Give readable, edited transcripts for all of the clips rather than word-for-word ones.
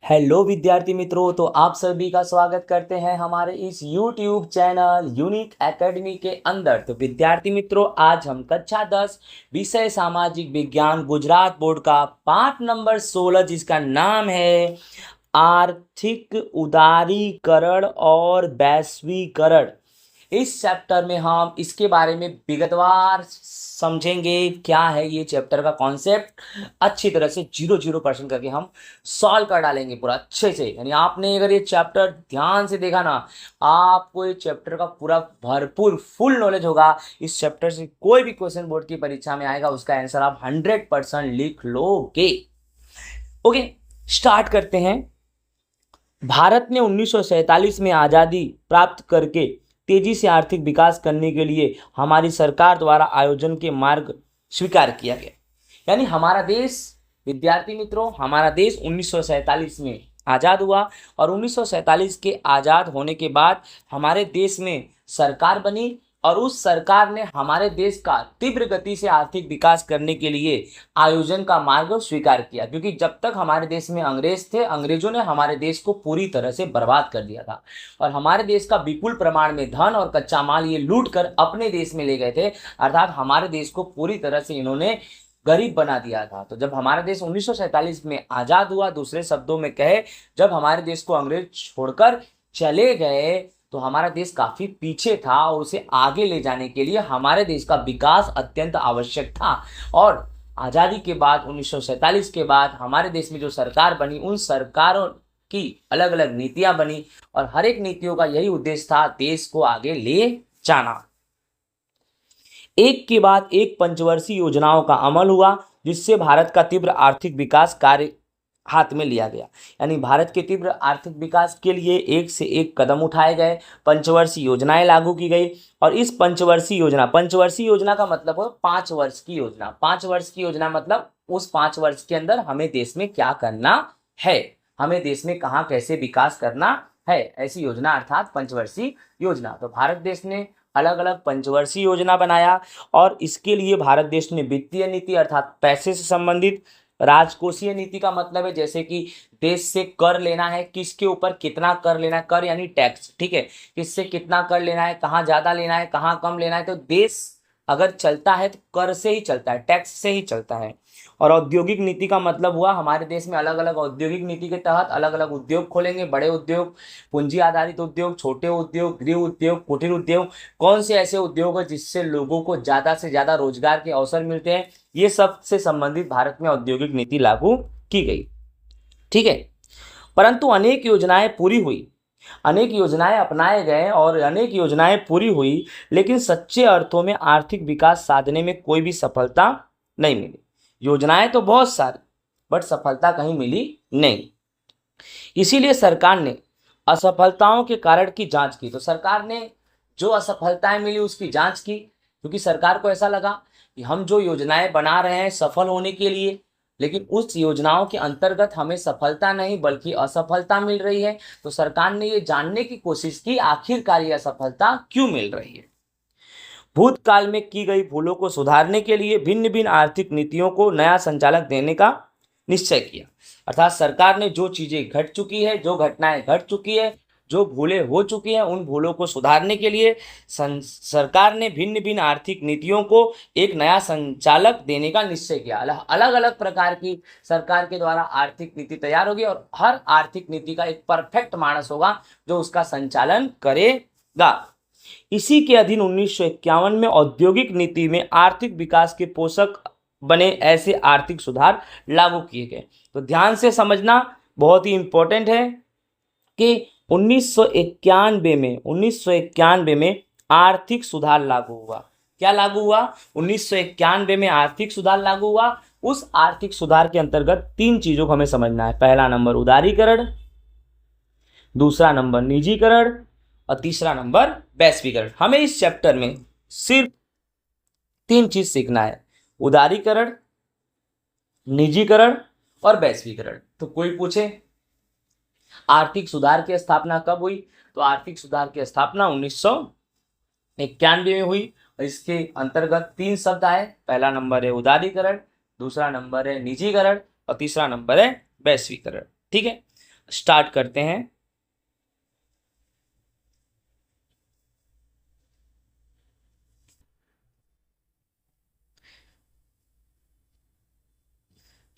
Hello विद्यार्थी मित्रों, तो आप सभी का स्वागत करते हैं हमारे इस YouTube चैनल यूनिक एकेडमी के अंदर। तो विद्यार्थी मित्रों, आज हम कक्षा 10 विषय सामाजिक विज्ञान गुजरात बोर्ड का पाठ नंबर 16 जिसका नाम है आर्थिक उदारीकरण और वैश्वीकरण, इस चैप्टर में हम इसके बारे में विगतवार समझेंगे। क्या है ये चैप्टर का कॉन्सेप्ट, अच्छी तरह से 0-0% करके हम सॉल्व कर डालेंगे पूरा अच्छे से। यानी आपने अगर ये चैप्टर ध्यान से देखा ना, आपको ये चैप्टर का पूरा भरपूर फुल नॉलेज होगा। इस चैप्टर से कोई भी क्वेश्चन बोर्ड की परीक्षा में आएगा, उसका आंसर आप 100% लिख लोगे। ओके, स्टार्ट करते हैं। भारत ने 1947 में आज़ादी प्राप्त करके तेजी से आर्थिक विकास करने के लिए हमारी सरकार द्वारा आयोजन के मार्ग स्वीकार किया गया। यानी हमारा देश, विद्यार्थी मित्रों, हमारा देश 1947 में आज़ाद हुआ और 1947 के आज़ाद होने के बाद हमारे देश में सरकार बनी और उस सरकार ने हमारे देश का तीव्र गति से आर्थिक विकास करने के लिए आयोजन का मार्ग स्वीकार किया। क्योंकि जब तक हमारे देश में अंग्रेज थे, अंग्रेजों ने हमारे देश को पूरी तरह से बर्बाद कर दिया था और हमारे देश का विपुल प्रमाण में धन और कच्चा माल ये लूट कर अपने देश में ले गए थे। अर्थात हमारे देश को पूरी तरह से इन्होंने गरीब बना दिया था। तो जब हमारा देश 1947 में आज़ाद हुआ, दूसरे शब्दों में कहे, जब हमारे देश को अंग्रेज छोड़कर चले गए, तो हमारा देश काफ़ी पीछे था और उसे आगे ले जाने के लिए हमारे देश का विकास अत्यंत आवश्यक था। और आज़ादी के बाद 1947 के बाद हमारे देश में जो सरकार बनी, उन सरकारों की अलग अलग नीतियां बनी और हर एक नीतियों का यही उद्देश्य था, देश को आगे ले जाना। एक के बाद एक पंचवर्षीय योजनाओं का अमल हुआ, जिससे भारत का तीव्र आर्थिक विकास कार्य हाथ में लिया गया। यानी भारत के तीव्र आर्थिक विकास के लिए एक से एक कदम उठाए गए, पंचवर्षीय योजनाएं लागू की गई। और इस पंचवर्षीय योजना का मतलब हो 5 वर्ष की योजना। 5 वर्ष की योजना मतलब उस 5 वर्ष के अंदर हमें देश में क्या करना है, हमें देश में कहाँ कैसे विकास करना है, ऐसी योजना अर्थात पंचवर्षीय योजना। तो भारत देश ने अलग अलग पंचवर्षीय योजना बनाया और इसके लिए भारत देश ने वित्तीय नीति अर्थात पैसे से संबंधित, राजकोषीय नीति का मतलब है जैसे कि देश से कर लेना है, किसके ऊपर कितना कर लेना है, कर यानी टैक्स, ठीक है, किससे कितना कर लेना है, कहाँ ज़्यादा लेना है, कहाँ कम लेना है। तो देश अगर चलता है तो कर से ही चलता है, टैक्स से ही चलता है। और औद्योगिक नीति का मतलब हुआ हमारे देश में अलग अलग औद्योगिक नीति के तहत अलग अलग उद्योग खोलेंगे, बड़े उद्योग, पूंजी आधारित उद्योग, छोटे उद्योग, गृह उद्योग, कुटीर उद्योग। कौन से ऐसे उद्योग है जिससे लोगों को ज़्यादा से ज़्यादा रोजगार के अवसर मिलते हैं, ये सब से संबंधित भारत में औद्योगिक नीति लागू की गई, ठीक है। परंतु अनेक योजनाएं पूरी हुई, अनेक योजनाएं अपनाए गए और अनेक योजनाएं पूरी हुई, लेकिन सच्चे अर्थों में आर्थिक विकास साधने में कोई भी सफलता नहीं मिली। योजनाएं तो बहुत सारी, बट सफलता कहीं मिली नहीं। इसीलिए सरकार ने असफलताओं के कारण की जांच की। तो सरकार ने जो असफलताएं मिली उसकी जांच की, क्योंकि सरकार को ऐसा लगा कि हम जो योजनाएं बना रहे हैं सफल होने के लिए, लेकिन उस योजनाओं के अंतर्गत हमें सफलता नहीं बल्कि असफलता मिल रही है। तो सरकार ने ये जानने की कोशिश की आखिरकार ये असफलता क्यों मिल रही है। भूतकाल में की गई भूलों को सुधारने के लिए भिन्न भिन्न आर्थिक नीतियों को नया संचालक देने का निश्चय किया। अर्थात सरकार ने जो चीजें घट चुकी है, जो घटनाएं घट चुकी है, जो भूलें हो चुकी हैं, उन भूलों को सुधारने के लिए सरकार ने भिन्न भिन्न आर्थिक नीतियों को एक नया संचालक देने का निश्चय किया। अलग अलग प्रकार की सरकार के द्वारा आर्थिक नीति तैयार होगी और हर आर्थिक नीति का एक परफेक्ट मानस होगा जो उसका संचालन करेगा। इसी के अधीन 1951 में औद्योगिक नीति में आर्थिक विकास के पोषक बने ऐसे आर्थिक सुधार लागू किए गए। तो ध्यान से समझना बहुत ही इंपॉर्टेंट है कि 1991 में आर्थिक सुधार लागू हुआ। क्या लागू हुआ? 1991 में आर्थिक सुधार लागू हुआ। उस आर्थिक सुधार के अंतर्गत 3 चीजों को हमें समझना है। पहला नंबर उदारीकरण, दूसरा नंबर निजीकरण और तीसरा नंबर वैश्वीकरण। हमें इस चैप्टर में सिर्फ 3 चीज सीखना है, उदारीकरण, निजीकरण और वैश्वीकरण। तो कोई पूछे आर्थिक सुधार की स्थापना कब हुई, तो आर्थिक सुधार की स्थापना 1991 में हुई और इसके अंतर्गत 3 शब्द आए। पहला नंबर है उदारीकरण, दूसरा नंबर है निजीकरण और तीसरा नंबर है वैश्वीकरण, ठीक है। स्टार्ट करते हैं।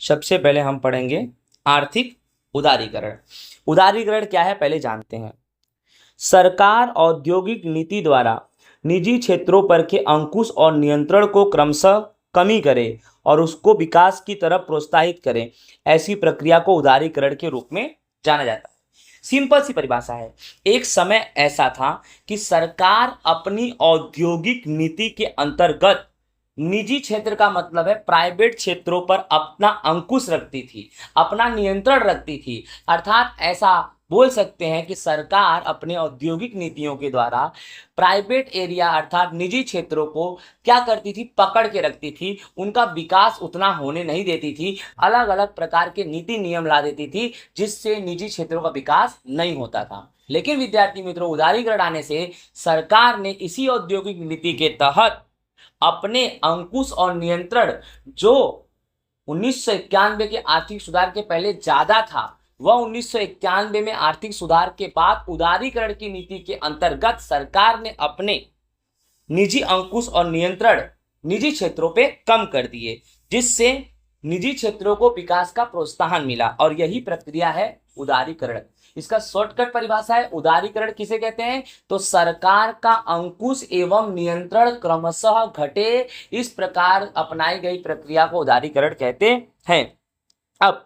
सबसे पहले हम पढ़ेंगे आर्थिक उदारीकरण। उदारीकरण क्या है पहले जानते हैं। सरकार औद्योगिक नीति द्वारा निजी क्षेत्रों पर के अंकुश और नियंत्रण को क्रमशः कमी करे और उसको विकास की तरफ प्रोत्साहित करे, ऐसी प्रक्रिया को उदारीकरण के रूप में जाना जाता है। सिंपल सी परिभाषा है। एक समय ऐसा था कि सरकार अपनी औद्योगिक नीति के अंतर्गत निजी क्षेत्र का मतलब है प्राइवेट क्षेत्रों पर अपना अंकुश रखती थी, अपना नियंत्रण रखती थी। अर्थात ऐसा बोल सकते हैं कि सरकार अपने औद्योगिक नीतियों के द्वारा प्राइवेट एरिया अर्थात निजी क्षेत्रों को क्या करती थी, पकड़ के रखती थी, उनका विकास उतना होने नहीं देती थी, अलग अलग प्रकार के नीति नियम ला देती थी जिससे निजी क्षेत्रों का विकास नहीं होता था। लेकिन विद्यार्थी मित्रों, उदारीकरण आने से सरकार ने इसी औद्योगिक नीति के तहत अपने अंकुश और नियंत्रण जो 1991 के आर्थिक सुधार के पहले ज्यादा था, वह 1991 में आर्थिक सुधार के बाद उदारीकरण की नीति के अंतर्गत सरकार ने अपने निजी अंकुश और नियंत्रण निजी क्षेत्रों पे कम कर दिए, जिससे निजी क्षेत्रों को विकास का प्रोत्साहन मिला और यही प्रक्रिया है उदारीकरण। इसका शॉर्टकट परिभाषा है उदारीकरण किसे कहते हैं, तो सरकार का अंकुश एवं नियंत्रण क्रमशः घटे, इस प्रकार अपनाई गई प्रक्रिया को उदारीकरण कहते हैं। अब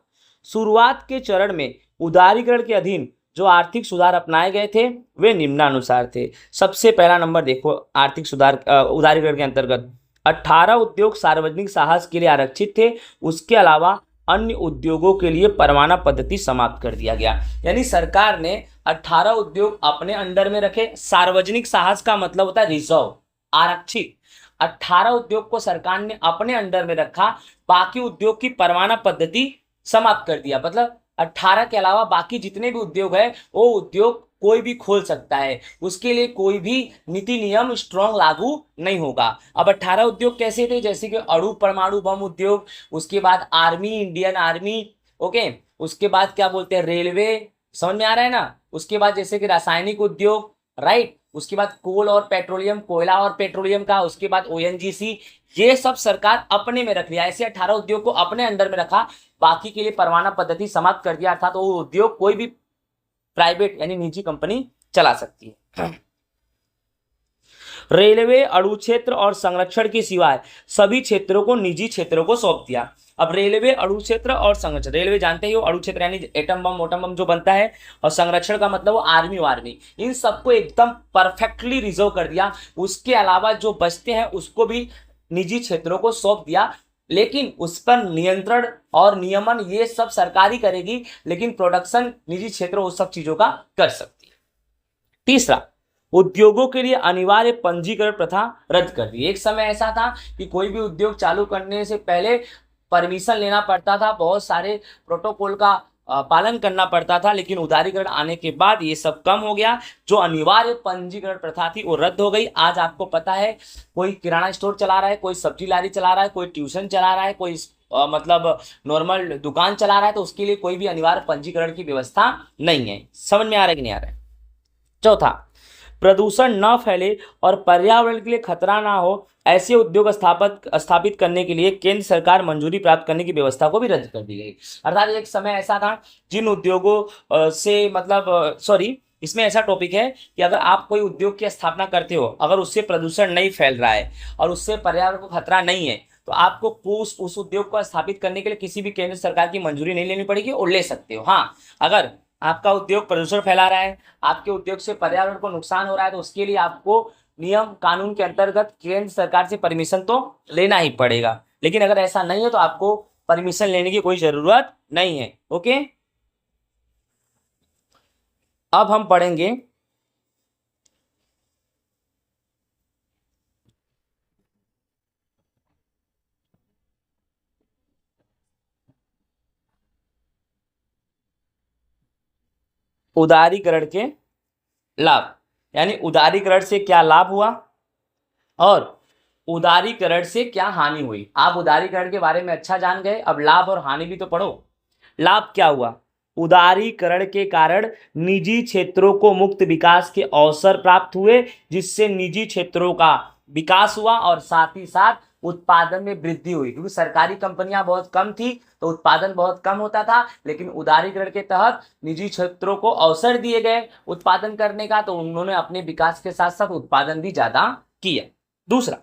शुरुआत के चरण में उदारीकरण के अधीन जो आर्थिक सुधार अपनाए गए थे वे निम्नानुसार थे। सबसे पहला नंबर देखो, आर्थिक सुधार उदारीकरण के अंतर्गत 18 उद्योग सार्वजनिक साहस के लिए आरक्षित थे। उसके अलावा अन्य उद्योगों के लिए परवाना पद्धति समाप्त कर दिया गया। यानी सरकार ने 18 उद्योग अपने अंडर में रखे। सार्वजनिक साहस का मतलब होता है रिजर्व, आरक्षित। 18 उद्योग को सरकार ने अपने अंडर में रखा, बाकी उद्योग की परवाना पद्धति समाप्त कर दिया। मतलब 18 के अलावा बाकी जितने भी उद्योग है वो उद्योग कोई भी खोल सकता है, उसके लिए कोई भी नीति नियम स्ट्रॉन्ग लागू नहीं होगा। अब 18 उद्योग कैसे थे, जैसे कि अणु परमाणु बम उद्योग, उसके बाद आर्मी, इंडियन आर्मी, ओके, उसके बाद क्या बोलते हैं रेलवे, समझ में आ रहा है ना, उसके बाद जैसे कि रासायनिक उद्योग, राइट, उसके बाद कोल और पेट्रोलियम, कोयला और पेट्रोलियम का, उसके बाद ओएनजीसी, ये सब सरकार अपने में रख लिया। ऐसे 18 उद्योग को अपने अंडर में रखा, बाकी के लिए परवाना पद्धति समाप्त कर दिया, अर्थात वो उद्योग कोई भी प्राइवेट यानी निजी कंपनी चला सकती है। रेलवे, अणु क्षेत्र और संरक्षण के सिवाय सभी क्षेत्रों को निजी क्षेत्रों को सौंप दिया। अब रेलवे, अणु क्षेत्र और संरक्षण, रेलवे जानते ही हो, अणु क्षेत्र यानी एटम बम मोटम बम जो बनता है, और संरक्षण का मतलब वो आर्मी वार्मी, इन सबको एकदम परफेक्टली रिजर्व कर दिया। उसके अलावा जो बचते हैं उसको भी निजी क्षेत्रों को सौंप दिया, लेकिन उस पर नियंत्रण और नियमन ये सब सरकार ही करेगी, लेकिन प्रोडक्शन निजी क्षेत्र उस सब चीजों का कर सकती है। तीसरा, उद्योगों के लिए अनिवार्य पंजीकरण प्रथा रद्द कर दी। एक समय ऐसा था कि कोई भी उद्योग चालू करने से पहले परमिशन लेना पड़ता था, बहुत सारे प्रोटोकॉल का पालन करना पड़ता था, लेकिन उदारीकरण आने के बाद ये सब कम हो गया। जो अनिवार्य पंजीकरण प्रथा थी वो रद्द हो गई। आज आपको पता है, कोई किराना स्टोर चला रहा है, कोई सब्जी लारी चला रहा है, कोई ट्यूशन चला रहा है, कोई मतलब नॉर्मल दुकान चला रहा है, तो उसके लिए कोई भी अनिवार्य पंजीकरण की व्यवस्था नहीं है। समझ में आ रहा है कि नहीं आ रहा है। चौथा, प्रदूषण न फैले और पर्यावरण के लिए खतरा ना हो, ऐसे उद्योग स्थापित करने के लिए केंद्र सरकार मंजूरी प्राप्त करने की व्यवस्था को भी रद्द कर दी गई। अर्थात एक समय ऐसा था जिन उद्योगों से मतलब इसमें ऐसा टॉपिक है कि अगर आप कोई उद्योग की स्थापना करते हो, अगर उससे प्रदूषण नहीं फैल रहा है और उससे पर्यावरण को खतरा नहीं है, तो आपको उस उद्योग को स्थापित करने के लिए किसी भी केंद्र सरकार की मंजूरी नहीं लेनी पड़ेगी और ले सकते हो। हाँ, अगर आपका उद्योग प्रदूषण फैला रहा है, आपके उद्योग से पर्यावरण को नुकसान हो रहा है, तो उसके लिए आपको नियम कानून के अंतर्गत केंद्र सरकार से परमिशन तो लेना ही पड़ेगा। लेकिन अगर ऐसा नहीं है तो आपको परमिशन लेने की कोई जरूरत नहीं है। ओके, अब हम पढ़ेंगे उदारीकरण के लाभ, यानी उदारीकरण से क्या लाभ हुआ और उदारीकरण से क्या हानि हुई। आप उदारीकरण के बारे में अच्छा जान गए, अब लाभ और हानि भी तो पढ़ो। लाभ क्या हुआ, उदारीकरण के कारण निजी क्षेत्रों को मुक्त विकास के अवसर प्राप्त हुए, जिससे निजी क्षेत्रों का विकास हुआ और साथ ही साथ उत्पादन में वृद्धि हुई, क्योंकि सरकारी कंपनियां बहुत कम थी तो उत्पादन बहुत कम होता था। लेकिन उदारीकरण के तहत निजी क्षेत्रों को अवसर दिए गए उत्पादन करने का, तो उन्होंने अपने विकास के साथ साथ उत्पादन भी ज्यादा किया। दूसरा,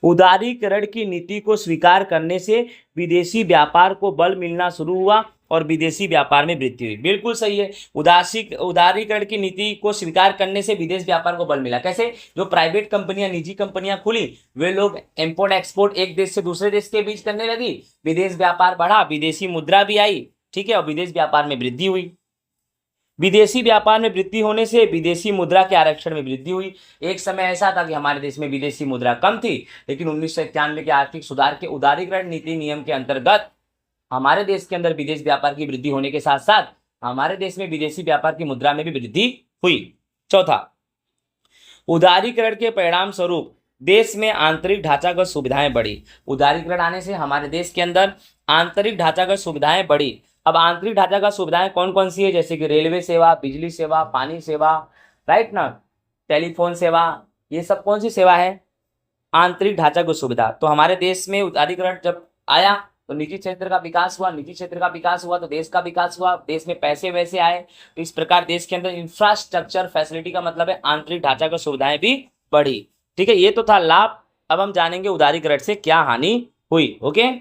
उदारीकरण की नीति को स्वीकार करने से विदेशी व्यापार को बल मिलना शुरू हुआ और विदेशी व्यापार में वृद्धि हुई। बिल्कुल सही है, उदारीकरण की नीति को स्वीकार करने से विदेश व्यापार को बल मिला। कैसे? जो प्राइवेट कंपनियां, निजी कंपनियां खुली, वे लोग इंपोर्ट एक्सपोर्ट एक देश से दूसरे देश के बीच करने लगी, विदेश व्यापार बढ़ा, विदेशी मुद्रा भी आई, ठीक है, और विदेश व्यापार में वृद्धि हुई। विदेशी व्यापार में वृद्धि होने से विदेशी मुद्रा के आरक्षण में वृद्धि हुई। एक समय ऐसा था कि हमारे देश में विदेशी मुद्रा कम थी, लेकिन 1991 के आर्थिक सुधार के उदारीकरण नीति नियम के अंतर्गत हमारे देश के अंदर विदेश व्यापार की वृद्धि होने के साथ साथ हमारे देश में विदेशी व्यापार की मुद्रा में भी वृद्धि हुई। चौथा, उदारीकरण के परिणाम स्वरूप देश में आंतरिक ढांचागत सुविधाएं बढ़ी। उदारीकरण आने से हमारे देश के अंदर आंतरिक ढांचागत सुविधाएं बढ़ी। अब आंतरिक ढांचागत सुविधाएं कौन कौन सी है? जैसे कि रेलवे सेवा, बिजली सेवा, पानी सेवा, राइट ना, टेलीफोन सेवा, ये सब कौन सी सेवा है? आंतरिक ढांचागत सुविधा। तो हमारे देश में उदारीकरण जब आया तो निजी क्षेत्र का विकास हुआ, निजी क्षेत्र का विकास हुआ तो देश का विकास हुआ, देश में पैसे वैसे आए, तो इस प्रकार देश के अंदर इंफ्रास्ट्रक्चर फैसिलिटी का मतलब है आंतरिक ढांचागत सुविधाएं भी बढ़ी। ठीक है, ये तो था लाभ। अब हम जानेंगे उदारीकरण से क्या हानि हुई। ओके,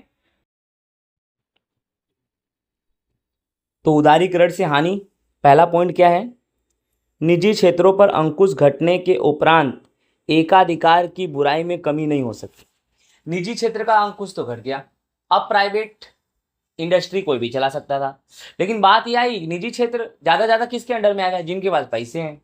तो उदारीकरण से हानि, पहला पॉइंट क्या है? निजी क्षेत्रों पर अंकुश घटने के उपरांत एकाधिकार की बुराई में कमी नहीं हो सकती। निजी क्षेत्र का अंकुश तो घट गया, अब प्राइवेट इंडस्ट्री कोई भी चला सकता था, लेकिन बात यह आई निजी क्षेत्र ज्यादा किसके अंडर में आ गया? जिनके पास पैसे हैं।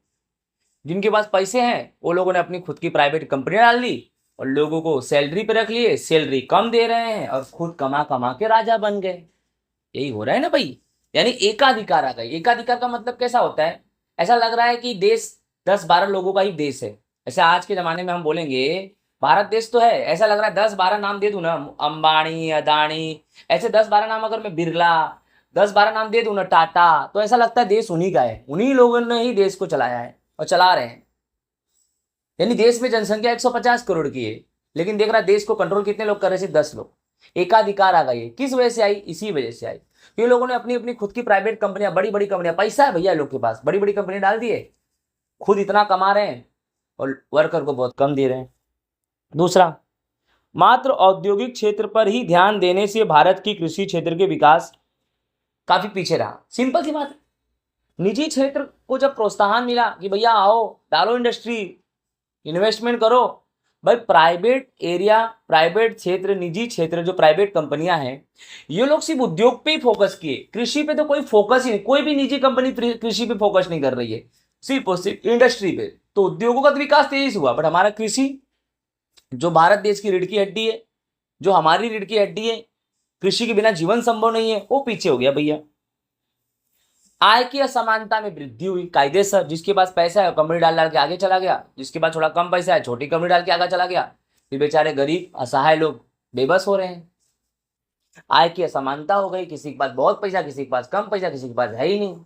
जिनके पास पैसे हैं वो लोगों ने अपनी खुद की प्राइवेट कंपनी डाल ली और लोगों को सैलरी पे रख लिए, सैलरी कम दे रहे हैं और खुद कमा कमा के राजा बन गए। यही हो रहा है ना भाई, यानी एकाधिकार आ गई। एकाधिकार का मतलब कैसा होता है? ऐसा लग रहा है कि देश 10-12 लोगों का ही देश है। ऐसे आज के जमाने में हम बोलेंगे भारत देश तो है, ऐसा लग रहा है 10-12 नाम दे दूं ना, अंबानी, अदानी, ऐसे 10-12 नाम, अगर मैं बिरला 10-12 नाम दे दूं ना, टाटा, तो ऐसा लगता है देश उन्हीं का है, उन्हीं लोगों ने ही देश को चलाया है और चला रहे हैं। यानी देश में जनसंख्या 150 करोड़ की है, लेकिन देख रहा है देश को कंट्रोल कितने लोग कर रहे? सिर्फ 10 लोग। एकाधिकार आ गई। किस वजह से आई? इसी वजह से आई, ये लोगों ने अपनी अपनी खुद की प्राइवेट कंपनियां, बड़ी बड़ी कंपनियां, पैसा है भैया लोग के पास, बड़ी बड़ी कंपनी डाल दिए, खुद इतना कमा रहे हैं और वर्कर को बहुत कम दे रहे हैं। दूसरा, मात्र औद्योगिक क्षेत्र पर ही ध्यान देने से भारत की कृषि क्षेत्र के विकास काफी पीछे रहा। सिंपल सी बात है, निजी क्षेत्र को जब प्रोत्साहन मिला कि भैया आओ डालो इंडस्ट्री, इन्वेस्टमेंट करो, भाई प्राइवेट एरिया, प्राइवेट क्षेत्र, निजी क्षेत्र, जो प्राइवेट कंपनियां हैं, ये लोग सिर्फ उद्योग पे ही फोकस किए, कृषि पे तो कोई फोकस ही नहीं। कोई भी निजी कंपनी कृषि पे फोकस नहीं कर रही है, सिर्फ और सिर्फ इंडस्ट्री पे। तो उद्योगों का विकास तेजी से हुआ, बट हमारा कृषि, जो भारत देश की रीढ़ की हड्डी है, जो हमारी रीढ़ की हड्डी है, कृषि के बिना जीवन संभव नहीं है, वो पीछे हो गया भैया। आय की असमानता में वृद्धि हुई, कायदेसर। जिसके पास पैसा है कंपनी डाल के आगे चला गया, जिसके पास थोड़ा कम पैसा है छोटी कंपनी डाल के आगे चला गया, फिर बेचारे गरीब असहाय लोग बेबस हो रहे हैं। आय की असमानता हो गई, किसी के पास बहुत पैसा, किसी के पास कम पैसा, किसी के पास है ही नहीं।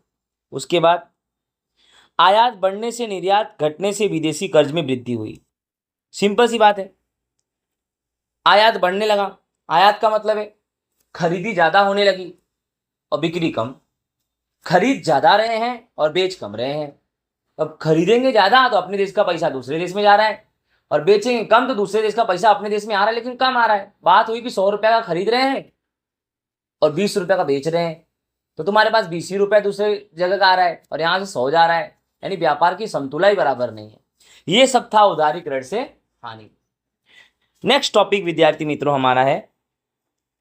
उसके बाद आयात बढ़ने से, निर्यात घटने से विदेशी कर्ज में वृद्धि हुई। सिंपल सी बात है, आयात बढ़ने लगा, आयात का मतलब है खरीदी ज्यादा होने लगी और बिक्री कम। खरीद ज्यादा रहे हैं और बेच कम रहे हैं। अब खरीदेंगे ज्यादा तो अपने देश का पैसा दूसरे देश में जा रहा है, और बेचेंगे कम तो दूसरे देश का पैसा अपने देश में आ रहा है, लेकिन कम आ रहा है। बात हुई कि 100 रुपए का खरीद रहे हैं और 20 रुपए का बेच रहे हैं, तो तुम्हारे पास 20 ही रुपए दूसरे जगह का आ रहा है और यहाँ से 100 जा रहा है, यानी व्यापार की समतुला ही बराबर नहीं है। ये सब था उदारीकरण से हानि। नेक्स्ट टॉपिक विद्यार्थी मित्रों हमारा है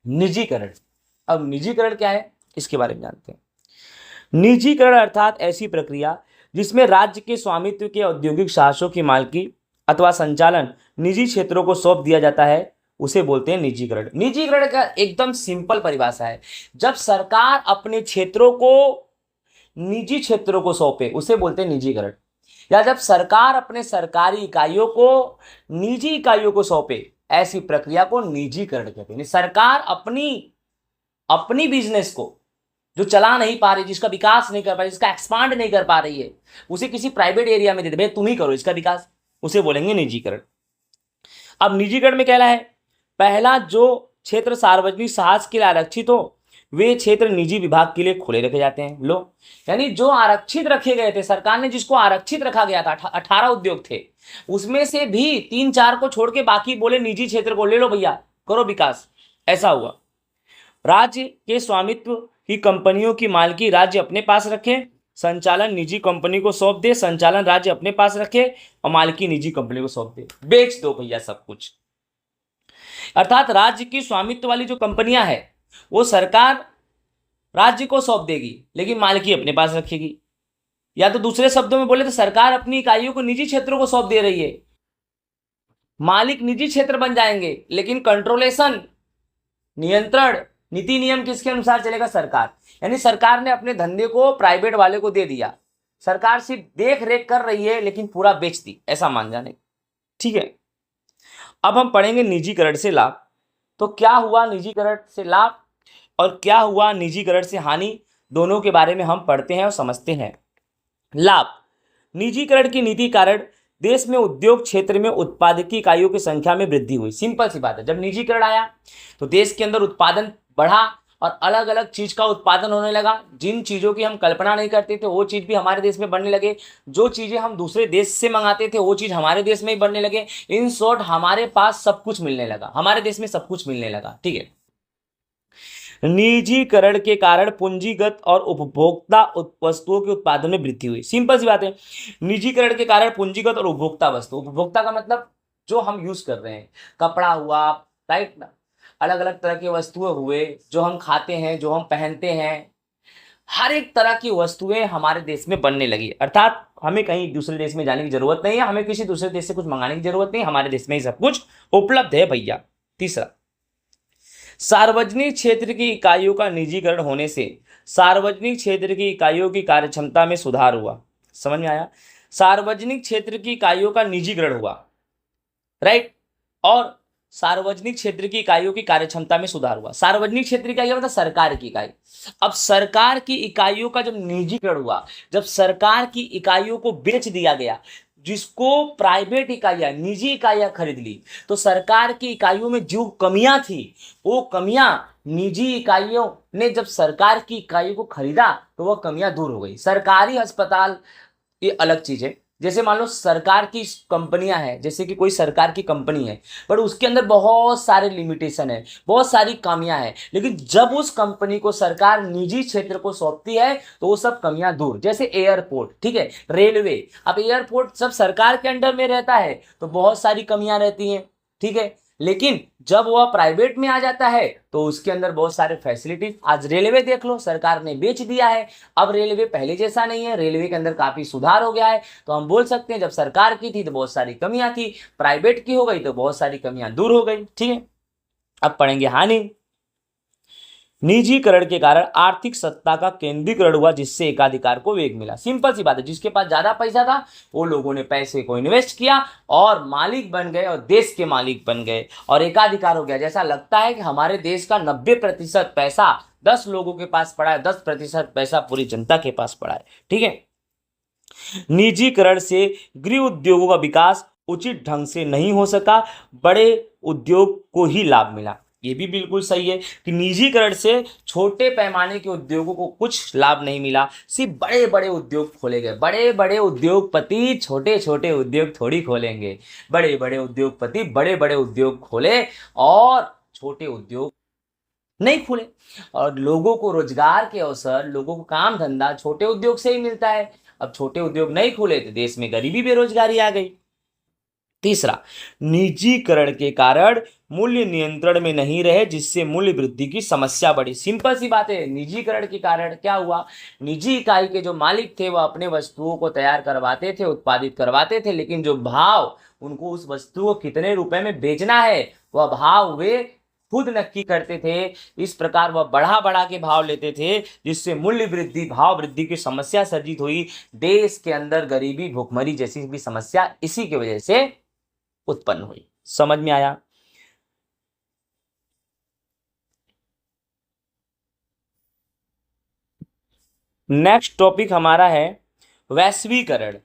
निजीकरण। अब निजीकरण क्या है इसके बारे में जानते हैं। निजीकरण अर्थात ऐसी प्रक्रिया जिसमें राज्य के स्वामित्व के औद्योगिक साहसों की मालिकी अथवा संचालन निजी क्षेत्रों को सौंप दिया जाता है, उसे बोलते हैं निजीकरण। निजीकरण का एकदम सिंपल परिभाषा है, जब सरकार अपने क्षेत्रों को निजी क्षेत्रों को सौंपे उसे बोलते हैं निजीकरण, या जब सरकार अपने सरकारी इकाइयों को निजी इकाइयों को सौंपे, ऐसी प्रक्रिया को निजीकरण कहते हैं। सरकार अपनी बिजनेस को जो चला नहीं पा रही, जिसका विकास नहीं कर पा रही, जिसका एक्सपांड नहीं कर पा रही है, उसे किसी प्राइवेट एरिया में दे दे, भाई तुम ही करो इसका विकास, उसे बोलेंगे निजीकरण। अब निजीकरण में क्या है, पहला जो क्षेत्र सार्वजनिक साहस के लिए आरक्षित हो वे क्षेत्र निजी विभाग के लिए खुले रखे जाते हैं। लो, यानी जो आरक्षित रखे गए थे, सरकार ने जिसको आरक्षित रखा गया था, 18 उद्योग थे, उसमें से भी 3-4 को छोड़ के बाकी बोले निजी क्षेत्र को ले लो भैया, करो विकास। ऐसा हुआ। राज्य के स्वामित्व की कंपनियों की मालिकी राज्य अपने पास रखे, संचालन निजी कंपनी को सौंप दे, संचालन राज्य अपने पास रखे और मालिकी निजी कंपनी को सौंप दे, बेच दो भैया सब कुछ। अर्थात राज्य की स्वामित्व वाली जो कंपनियां हैं वो सरकार राज्य को सौंप देगी लेकिन मालिकी अपने पास रखेगी। या तो दूसरे शब्दों में बोले तो सरकार अपनी इकाइयों को निजी क्षेत्रों को सौंप दे रही है, मालिक निजी क्षेत्र बन जाएंगे लेकिन कंट्रोलेशन, नियंत्रण, नीति नियम किसके अनुसार चलेगा, सरकार। यानी सरकार ने अपने धंधे को प्राइवेट वाले को दे दिया, सरकार सिर्फ देख रेख कर रही है लेकिन पूरा बेच दी, ऐसा मान जाने। ठीक है, अब हम पढ़ेंगे निजीकरण से लाभ। तो क्या हुआ निजीकरण से लाभ और क्या हुआ निजीकरण से हानि, दोनों के बारे में हम पढ़ते हैं और समझते हैं। लाभ, निजीकरण की नीति कारण देश में उद्योग क्षेत्र में उत्पादकीय इकाइयों की संख्या में वृद्धि हुई। सिंपल सी बात है, जब निजीकरण आया तो देश के अंदर उत्पादन बढ़ा और अलग अलग चीज का उत्पादन होने लगा। जिन चीजों की हम कल्पना नहीं करते थे वो चीज भी हमारे देश में बनने लगे, जो चीजें हम दूसरे देश से मंगाते थे वो चीज हमारे देश में ही बनने लगे। इन शॉर्ट हमारे पास सब कुछ मिलने लगा, हमारे देश में सब कुछ मिलने लगा। ठीक है, निजीकरण के कारण पूंजीगत और उपभोक्ता वस्तुओं के उत्पादन में वृद्धि हुई। सिंपल सी बात है, निजीकरण के कारण पूंजीगत और उपभोक्ता वस्तु, उपभोक्ता का मतलब जो हम यूज कर रहे हैं, कपड़ा हुआ, राइट ना, अलग अलग तरह की वस्तुएं हुए, जो हम खाते हैं, जो हम पहनते हैं, हर एक तरह की वस्तुएं हमारे देश में बनने लगी। अर्थात हमें कहीं दूसरे देश में जाने की जरूरत नहीं है, हमें किसी दूसरे देश से कुछ मंगाने की जरूरत नहीं, हमारे देश में ही सब कुछ उपलब्ध है भैया। तीसरा, सार्वजनिक क्षेत्र की इकाइयों का निजीकरण होने से सार्वजनिक क्षेत्र की इकाइयों की कार्यक्षमता में सुधार हुआ। समझ में आया, सार्वजनिक क्षेत्र की इकाइयों का निजीकरण हुआ, राइट, और सार्वजनिक क्षेत्र की इकाइयों की कार्यक्षमता में सुधार हुआ। सार्वजनिक क्षेत्र की इकाई मतलब सरकार की इकाई। अब सरकार की इकाइयों का जब निजीकरण हुआ, जब सरकार की इकाइयों को बेच दिया गया, जिसको प्राइवेट इकाइयां, निजी इकाइयां खरीद ली, तो सरकार की इकाइयों में जो कमियां थी वो कमियां निजी इकाइयों ने जब सरकार की इकाइयों को खरीदा तो वह कमियां दूर हो गई। सरकारी अस्पताल ये अलग चीज है, जैसे मान लो सरकार की कंपनियां हैं, जैसे कि कोई सरकार की कंपनी है पर उसके अंदर बहुत सारे लिमिटेशन है, बहुत सारी कमियां हैं, लेकिन जब उस कंपनी को सरकार निजी क्षेत्र को सौंपती है तो वो सब कमियां दूर। जैसे एयरपोर्ट, ठीक है, रेलवे, अब एयरपोर्ट सब सरकार के अंडर में रहता है तो बहुत सारी कमियां रहती हैं, ठीक है, लेकिन जब वह प्राइवेट में आ जाता है तो उसके अंदर बहुत सारे फैसिलिटी। आज रेलवे देख लो, सरकार ने बेच दिया है, अब रेलवे पहले जैसा नहीं है, रेलवे के अंदर काफी सुधार हो गया है। तो हम बोल सकते हैं जब सरकार की थी तो बहुत सारी कमियां थी, प्राइवेट की हो गई तो बहुत सारी कमियां दूर हो गई। ठीक है, अब पढ़ेंगे हानि। निजीकरण के कारण आर्थिक सत्ता का केंद्रीकरण हुआ जिससे एकाधिकार को वेग मिला। सिंपल सी बात है, जिसके पास ज्यादा पैसा था वो लोगों ने पैसे को इन्वेस्ट किया और मालिक बन गए और देश के मालिक बन गए और एकाधिकार हो गया। जैसा लगता है कि हमारे देश का 90% पैसा 10 लोगों के पास पड़ा है, 10% पैसा पूरी जनता के पास पड़ा है। ठीक है, निजीकरण से गृह उद्योगों का विकास उचित ढंग से नहीं हो सका, बड़े उद्योग को ही लाभ मिला। ये भी बिल्कुल सही है कि निजीकरण से छोटे पैमाने के उद्योगों को कुछ लाभ नहीं मिला, सिर्फ बड़े बड़े उद्योग खोले गए। बड़े बड़े उद्योगपति छोटे छोटे उद्योग थोड़ी खोलेंगे, बड़े बड़े उद्योगपति बड़े बड़े उद्योग खोले और छोटे उद्योग नहीं खुले। और लोगों को रोजगार के अवसर, लोगों को काम धंधा छोटे उद्योग से ही मिलता है। अब छोटे उद्योग नहीं खुले तो देश में गरीबी, बेरोजगारी आ गई। तीसरा, निजीकरण के कारण मूल्य नियंत्रण में नहीं रहे जिससे मूल्य वृद्धि की समस्या बढ़ी। सिंपल सी बात है, निजीकरण के कारण क्या हुआ, निजी इकाई के जो मालिक थे वह अपने वस्तुओं को तैयार करवाते थे, उत्पादित करवाते थे, लेकिन जो भाव उनको उस वस्तु को कितने रुपए में बेचना है वह भाव वे खुद नक्की करते थे। इस प्रकार वह बढ़ा बढ़ा के भाव लेते थे जिससे मूल्य वृद्धि, भाव वृद्धि की समस्या सर्जित हुई। देश के अंदर गरीबी, भुखमरी जैसी भी समस्या इसी की वजह से उत्पन्न हुई। समझ में आया? नेक्स्ट टॉपिक हमारा है वैश्वीकरण।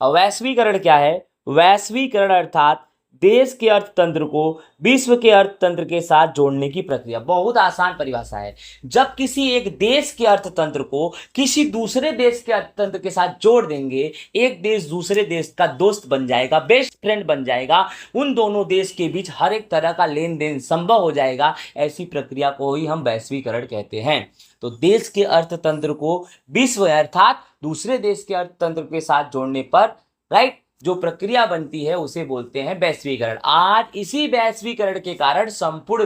और वैश्वीकरण क्या है? वैश्वीकरण अर्थात देश के अर्थतंत्र को विश्व के अर्थतंत्र के साथ जोड़ने की प्रक्रिया। बहुत आसान परिभाषा है। जब किसी एक देश के अर्थतंत्र को किसी दूसरे देश के अर्थतंत्र के साथ जोड़ देंगे, एक देश दूसरे देश का दोस्त बन जाएगा, बेस्ट फ्रेंड बन जाएगा, उन दोनों देश के बीच हर एक तरह का लेन देन संभव हो जाएगा। ऐसी प्रक्रिया को ही हम वैश्वीकरण कहते हैं। तो देश के अर्थतंत्र को विश्व अर्थात दूसरे देश के अर्थतंत्र के साथ जोड़ने पर राइट जो प्रक्रिया बनती है उसे बोलते हैं वैश्वीकरण। आज इसी वैश्वीकरण के कारण संपूर्ण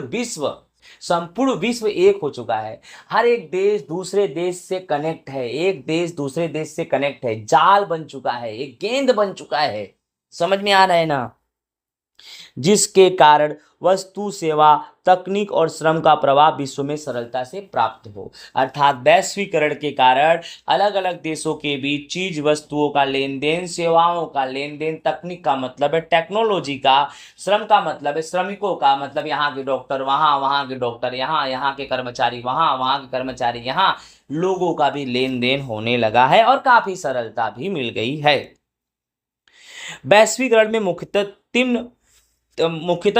विश्व एक हो चुका है। हर एक देश दूसरे देश से कनेक्ट है, एक देश दूसरे देश से कनेक्ट है, जाल बन चुका है, एक गेंद बन चुका है। समझ में आ रहा है ना? जिसके कारण वस्तु, सेवा, तकनीक और श्रम का प्रवाह विश्व में सरलता से प्राप्त हो। अर्थात वैश्वीकरण के कारण अलग अलग देशों के बीच चीज वस्तुओं का लेन देन, सेवाओं का लेन देन, तकनीक का मतलब है टेक्नोलॉजी का, श्रम का मतलब है श्रमिकों का, मतलब यहाँ के डॉक्टर वहाँ, वहाँ के डॉक्टर यहाँ, यहाँ के कर्मचारी वहाँ, वहाँ के कर्मचारी यहाँ, लोगों का भी लेन देन होने लगा है और काफी सरलता भी मिल गई है। वैश्वीकरण में मुख्यतः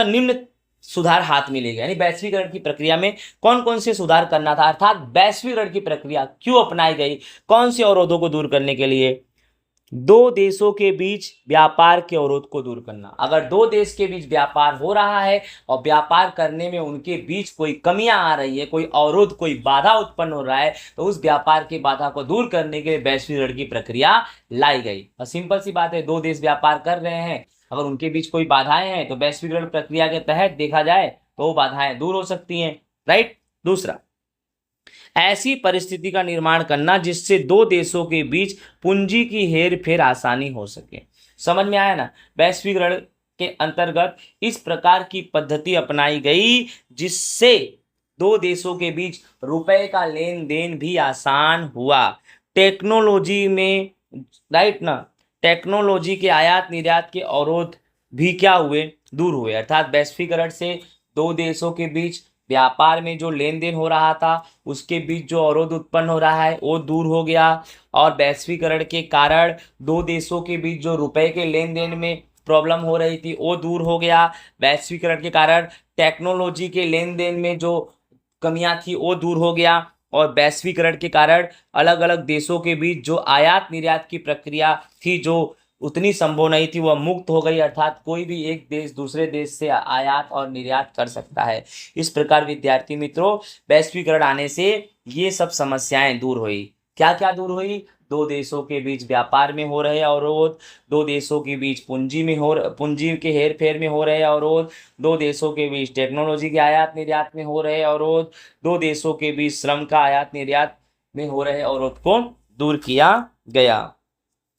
निम्न सुधार हाथ मिलेगा। यानी वैश्वीकरण की प्रक्रिया में कौन कौन से सुधार करना था, अर्थात वैश्वीकरण की प्रक्रिया क्यों अपनाई गई, कौन से अवरोधों को दूर करने के लिए? दो देशों के बीच व्यापार के अवरोध को दूर करना। अगर दो देश के बीच व्यापार हो रहा है और व्यापार करने में उनके बीच कोई कमियां आ रही है, कोई अवरोध, कोई बाधा उत्पन्न हो रहा है, तो उस व्यापार की बाधा को दूर करने के लिए वैश्वीकरण की प्रक्रिया लाई गई। और सिंपल सी बात है, दो देश व्यापार कर रहे हैं, अगर उनके बीच कोई बाधाएं हैं तो वैश्वीकरण प्रक्रिया के तहत देखा जाए तो वो बाधाएं दूर हो सकती हैं। राइट। दूसरा, ऐसी परिस्थिति का निर्माण करना जिससे दो देशों के बीच पूंजी की हेर फेर आसानी हो सके। समझ में आया ना? वैश्वीकरण के अंतर्गत इस प्रकार की पद्धति अपनाई गई जिससे दो देशों के बीच रुपए का लेन देन भी आसान हुआ। टेक्नोलॉजी में राइट ना, टेक्नोलॉजी के आयात निर्यात के अवरोध भी क्या हुए? दूर हुए। अर्थात वैश्वीकरण से दो देशों के बीच व्यापार में जो लेन देन हो रहा था उसके बीच जो अवरोध उत्पन्न हो रहा है वो दूर हो गया। और वैश्वीकरण के कारण दो देशों के बीच जो रुपए के लेन देन में प्रॉब्लम हो रही थी वो दूर हो गया। वैश्वीकरण के कारण टेक्नोलॉजी के लेन देन में जो कमियां थी वो दूर हो गया। और वैश्वीकरण के कारण अलग अलग देशों के बीच जो आयात निर्यात की प्रक्रिया थी जो उतनी संभव नहीं थी वह मुक्त हो गई। अर्थात कोई भी एक देश दूसरे देश से आयात और निर्यात कर सकता है। इस प्रकार विद्यार्थी मित्रों, वैश्वीकरण आने से ये सब समस्याएं दूर हुई। क्या क्या दूर हुई? दो देशों के बीच व्यापार में हो रहे अवरोध, दो देशों के बीच पूंजी के हेर फेर में हो रहे अवरोध, दो देशों के बीच टेक्नोलॉजी के आयात निर्यात में हो रहे अवरोध, दो देशों के बीच श्रम का आयात निर्यात में हो रहे अवरोध को दूर किया गया।